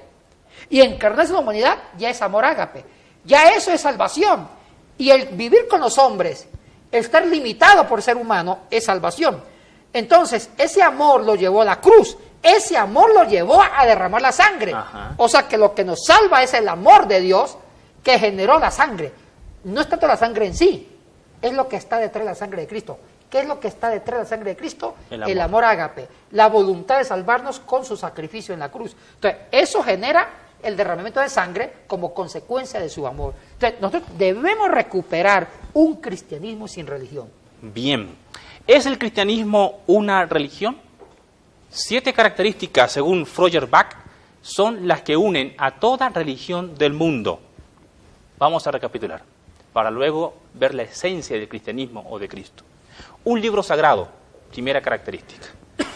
y encarnarse en la humanidad ya es amor ágape. Ya eso es salvación. Y el vivir con los hombres, el estar limitado por ser humano, es salvación. Entonces, ese amor lo llevó a la cruz. Ese amor lo llevó a derramar la sangre. Ajá. O sea que lo que nos salva es el amor de Dios que generó la sangre. No es tanto la sangre en sí, es lo que está detrás de la sangre de Cristo. ¿Qué es lo que está detrás de la sangre de Cristo? El amor ágape, la voluntad de salvarnos con su sacrificio en la cruz. Entonces, eso genera el derramamiento de sangre como consecuencia de su amor. Entonces, nosotros debemos recuperar un cristianismo sin religión. Bien. ¿Es el cristianismo una religión? 7 características, según Feuerbach, son las que unen a toda religión del mundo. Vamos a recapitular, para luego ver la esencia del cristianismo o de Cristo. Un libro sagrado, primera característica.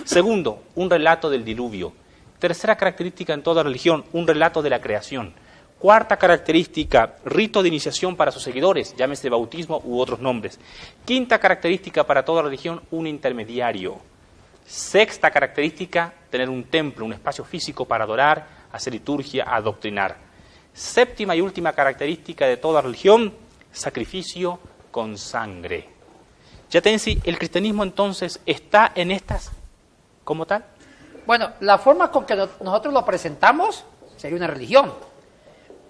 Segundo, un relato del diluvio. Tercera característica en toda religión, un relato de la creación. Cuarta característica, rito de iniciación para sus seguidores, llámese bautismo u otros nombres. Quinta característica para toda religión, un intermediario. Sexta característica, tener un templo, un espacio físico para adorar, hacer liturgia, adoctrinar. Séptima y última característica de toda religión, sacrificio con sangre. Yatensi, ¿el cristianismo entonces está en estas como tal? Bueno, la forma con que nosotros lo presentamos sería una religión.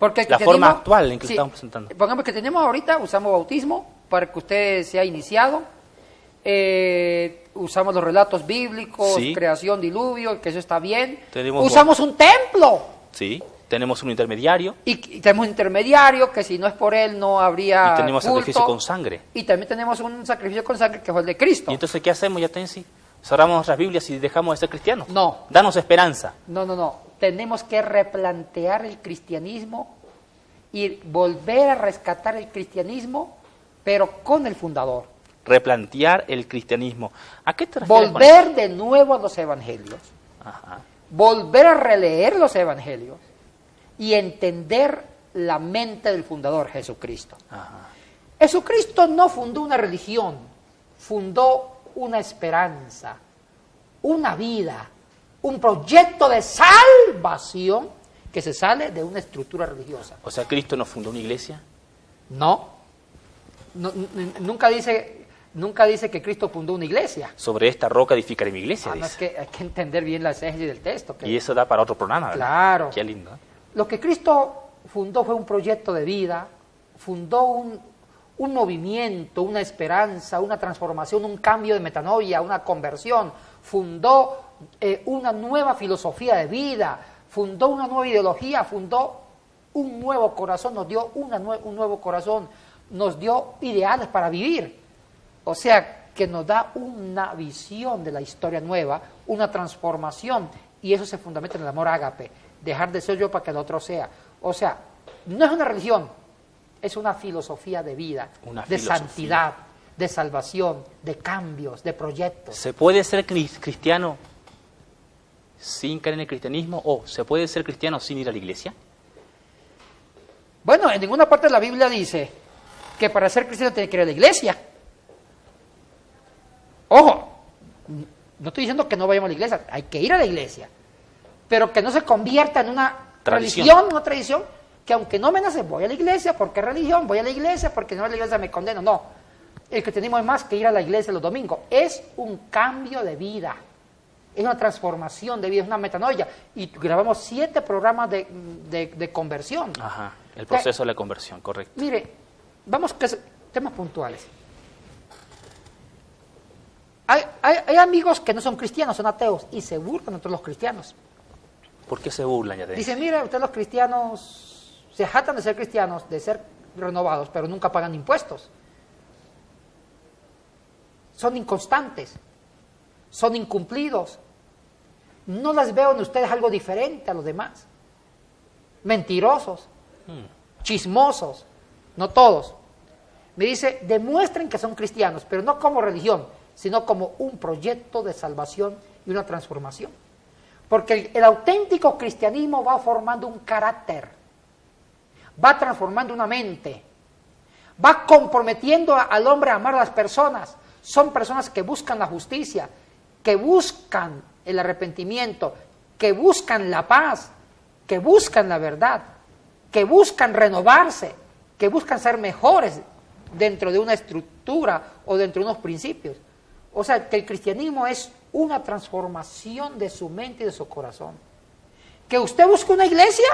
Porque la forma actual en que lo estamos presentando. Por ejemplo, que tenemos ahorita, usamos bautismo para que usted sea iniciado. Usamos los relatos bíblicos, sí. Creación, diluvio, que eso está bien. Usamos un templo. Sí, tenemos un intermediario. Y tenemos un intermediario, que si no es por él no habría Y tenemos culto. Sacrificio con sangre. Y también tenemos un sacrificio con sangre, que fue el de Cristo. ¿Y entonces qué hacemos, Yatensi? ¿Cerramos nuestras Biblias y dejamos de ser cristianos? No. Danos esperanza. No. Tenemos que replantear el cristianismo y volver a rescatar el cristianismo, pero con el fundador. Replantear el cristianismo. ¿A qué te refieres? Volver de nuevo a los evangelios. Ajá. Volver a releer los evangelios y entender la mente del fundador, Jesucristo. Ajá. Jesucristo no fundó una religión, fundó una esperanza, una vida, un proyecto de salvación que se sale de una estructura religiosa. O sea, ¿Cristo no fundó una iglesia? No, nunca dice que Cristo fundó una iglesia. Sobre esta roca edificaré mi iglesia, No, es que hay que entender bien la exégesis del texto. Y eso da para otro programa, ¿verdad? Claro. Qué lindo, ¿eh? Lo que Cristo fundó fue un proyecto de vida, fundó un movimiento, una esperanza, una transformación, un cambio de metanoia, una conversión, fundó una nueva filosofía de vida, fundó una nueva ideología, fundó un nuevo corazón, nos dio un nuevo corazón, nos dio ideales para vivir. O sea, que nos da una visión de la historia nueva, una transformación, y eso se fundamenta en el amor ágape, dejar de ser yo para que el otro sea. O sea, no es una religión, es una filosofía de vida, de santidad, de salvación, de cambios, de proyectos. ¿Se puede ser cristiano sin caer en el cristianismo o se puede ser cristiano sin ir a la iglesia? Bueno, en ninguna parte de la Biblia dice que para ser cristiano tiene que ir a la iglesia. Ojo, no estoy diciendo que no vayamos a la iglesia, hay que ir a la iglesia, pero que no se convierta en una religión, una tradición, que aunque no me nace, voy a la iglesia, porque es religión, voy a la iglesia, porque no a la iglesia me condeno, no. El cristianismo es más que ir a la iglesia los domingos, es un cambio de vida, es una transformación de vida, es una metanoia, y grabamos 7 programas de conversión. Ajá, el proceso de la conversión, correcto. Mire, vamos a temas puntuales. Hay amigos que no son cristianos, son ateos, y se burlan de nosotros los cristianos. ¿Por qué se burlan ya de eso? Dice, mire, ustedes los cristianos se jactan de ser cristianos, de ser renovados, pero nunca pagan impuestos. son inconstantes, son incumplidos. No las veo en ustedes algo diferente a los demás. Mentirosos, chismosos, no todos. Me dice, demuestren que son cristianos, pero no como religión, sino como un proyecto de salvación y una transformación. Porque el auténtico cristianismo va formando un carácter, va transformando una mente, va comprometiendo al hombre a amar a las personas. Son personas que buscan la justicia, que buscan el arrepentimiento, que buscan la paz, que buscan la verdad, que buscan renovarse, que buscan ser mejores dentro de una estructura o dentro de unos principios. O sea, que el cristianismo es una transformación de su mente y de su corazón. Que usted busque una iglesia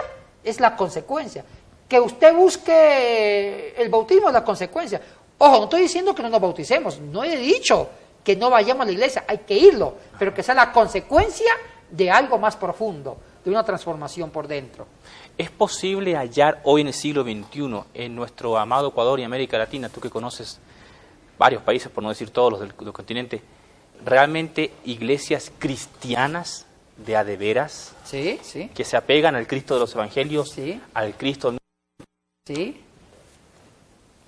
es la consecuencia. Que usted busque el bautismo es la consecuencia. Ojo, no estoy diciendo que no nos bauticemos, no he dicho que no vayamos a la iglesia, hay que irlo, pero que sea la consecuencia de algo más profundo, de una transformación por dentro. ¿Es posible hallar hoy en el siglo XXI, en nuestro amado Ecuador y América Latina, tú que conoces varios países, por no decir todos los del continente, realmente iglesias cristianas de a de veras, Sí, sí, que se apegan al Cristo de los Evangelios, Sí. al Cristo? sí.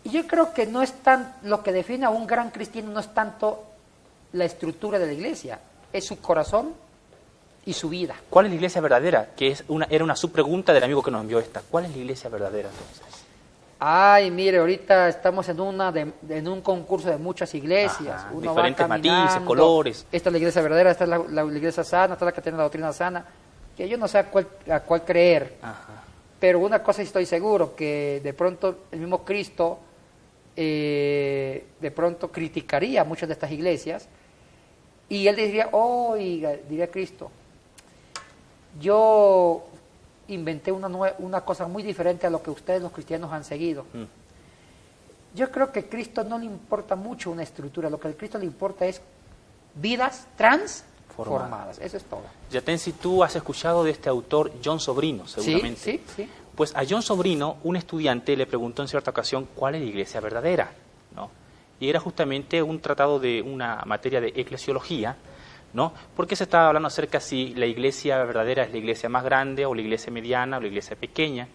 Y yo creo que no es tan, lo que define a un gran cristiano no es tanto la estructura de la iglesia, es su corazón y su vida. ¿Cuál es la iglesia verdadera? Que era una subpregunta del amigo que nos envió esta. ¿Cuál es la iglesia verdadera entonces? Ay, mire, ahorita estamos en en un concurso de muchas iglesias. Ajá, Uno va diferentes caminando, matices, colores. Esta es la iglesia verdadera, esta es la iglesia sana, esta es la que tiene la doctrina sana. Que yo no sé a cuál creer. Ajá. Pero una cosa estoy seguro, que de pronto el mismo Cristo de pronto criticaría muchas de estas iglesias y él diría, oiga, diría Cristo, yo inventé una cosa muy diferente a lo que ustedes los cristianos han seguido. Yo creo que a Cristo no le importa mucho una estructura, lo que a Cristo le importa es vidas transformadas, eso es todo. Yatensi, tú has escuchado de este autor John Sobrino, seguramente. Sí, sí, sí. Pues a John Sobrino, un estudiante le preguntó en cierta ocasión cuál es la iglesia verdadera, ¿no? Y era justamente un tratado de una materia de eclesiología, ¿no? Porque se estaba hablando acerca si la iglesia verdadera es la iglesia más grande o la iglesia mediana o la iglesia pequeña.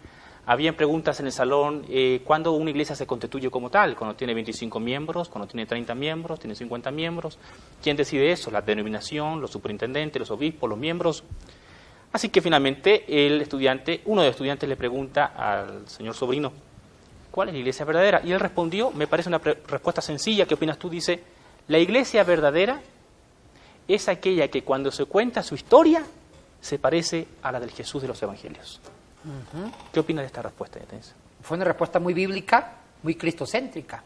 Habían preguntas en el salón, ¿cuándo una iglesia se constituye como tal? ¿Cuando tiene 25 miembros? ¿Cuando tiene 30 miembros? ¿Tiene 50 miembros? ¿Quién decide eso? ¿La denominación? ¿Los superintendentes? ¿Los obispos? ¿Los miembros? Así que finalmente uno de los estudiantes le pregunta al señor Sobrino, ¿cuál es la iglesia verdadera? Y él respondió, me parece una respuesta sencilla, ¿qué opinas tú? Dice, la iglesia verdadera es aquella que cuando se cuenta su historia se parece a la del Jesús de los Evangelios. ¿Qué opinas de esta respuesta? Fue una respuesta muy bíblica, muy cristocéntrica.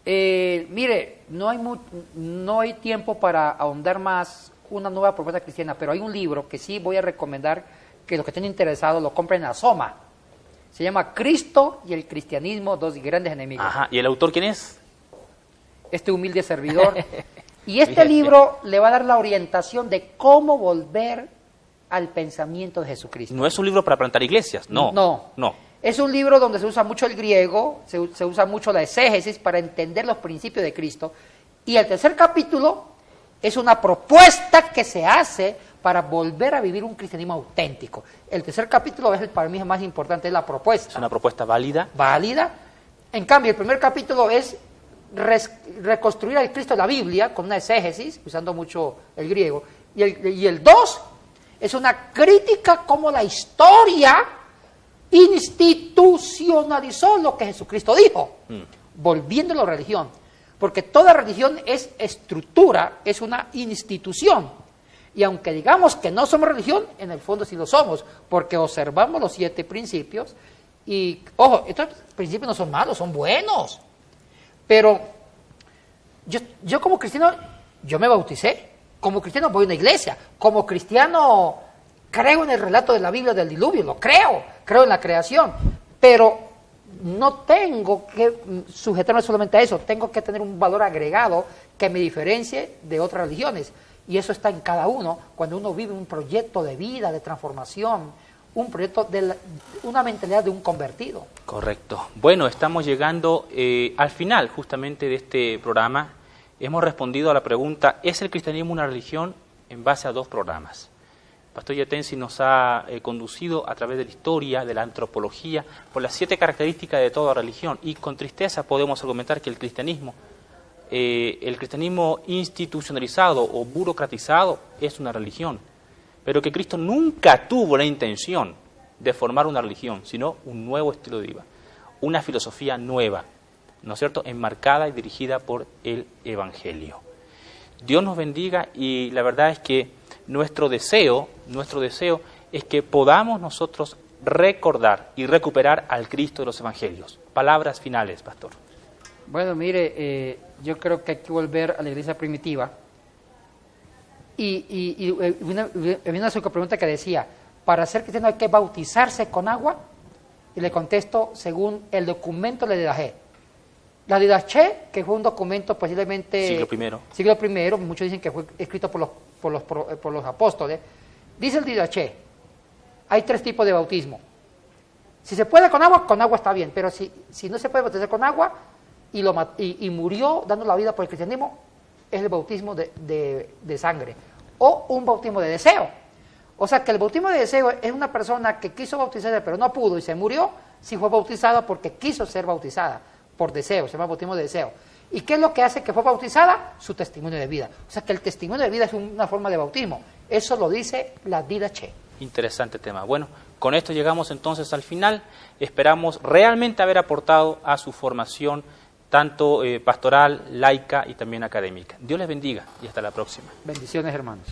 Mire, no hay tiempo para ahondar más una nueva propuesta cristiana, pero hay un libro que sí voy a recomendar que los que estén interesados lo compren en la Soma. Se llama Cristo y el cristianismo, dos grandes enemigos. Ajá, ¿y el autor quién es? Este humilde servidor. Y este libro le va a dar la orientación de cómo volver al pensamiento de Jesucristo. No es un libro para plantar iglesias, no. No. Es un libro donde se usa mucho el griego, se usa mucho la exégesis para entender los principios de Cristo. Y el tercer capítulo es una propuesta que se hace para volver a vivir un cristianismo auténtico. El tercer capítulo es para mí el más importante, es la propuesta. Es una propuesta válida. Válida. En cambio, el primer capítulo es reconstruir al Cristo de la Biblia con una exégesis, usando mucho el griego. Y el 2 es una crítica como la historia institucionalizó lo que Jesucristo dijo, volviéndolo a religión. Porque toda religión es estructura, es una institución. Y aunque digamos que no somos religión, en el fondo sí lo somos, porque observamos los 7 principios. Y, ojo, estos principios no son malos, son buenos. Pero yo como cristiano, yo me bauticé. Como cristiano voy a una iglesia. Como cristiano creo en el relato de la Biblia del diluvio, lo creo en la creación. Pero no tengo que sujetarme solamente a eso, tengo que tener un valor agregado que me diferencie de otras religiones. Y eso está en cada uno, cuando uno vive un proyecto de vida, de transformación, un proyecto de una mentalidad de un convertido. Correcto. Bueno, estamos llegando al final justamente de este programa. hemos respondido a la pregunta, ¿es el cristianismo una religión?, en base a 2 programas. Pastor Yatensi nos ha conducido a través de la historia, de la antropología, por las 7 características de toda religión, y con tristeza podemos argumentar que el cristianismo institucionalizado o burocratizado es una religión, pero que Cristo nunca tuvo la intención de formar una religión, sino un nuevo estilo de vida, una filosofía nueva, ¿no es cierto?, enmarcada y dirigida por el Evangelio. Dios nos bendiga, y la verdad es que nuestro deseo es que podamos nosotros recordar y recuperar al Cristo de los Evangelios. Palabras finales, pastor. Bueno, mire, yo creo que hay que volver a la iglesia primitiva. Y una pregunta que decía, ¿para ser cristiano hay que bautizarse con agua? Y le contesto según el documento de la Didaché. La Didaché, que fue un documento posiblemente... Siglo I, muchos dicen que fue escrito por los apóstoles. Dice el Didaché, hay 3 tipos de bautismo. Si se puede con agua está bien, pero si no se puede bautizar con agua y murió dando la vida por el cristianismo, es el bautismo de sangre, o un bautismo de deseo. O sea que el bautismo de deseo es una persona que quiso bautizarse pero no pudo y se murió, si fue bautizada porque quiso ser bautizada, por deseo, se llama bautismo de deseo. ¿Y qué es lo que hace que fue bautizada? Su testimonio de vida. O sea que el testimonio de vida es una forma de bautismo. Eso lo dice la Didaché. Interesante tema. Bueno, con esto llegamos entonces al final. Esperamos realmente haber aportado a su formación tanto pastoral, laica y también académica. Dios les bendiga y hasta la próxima. Bendiciones, hermanos.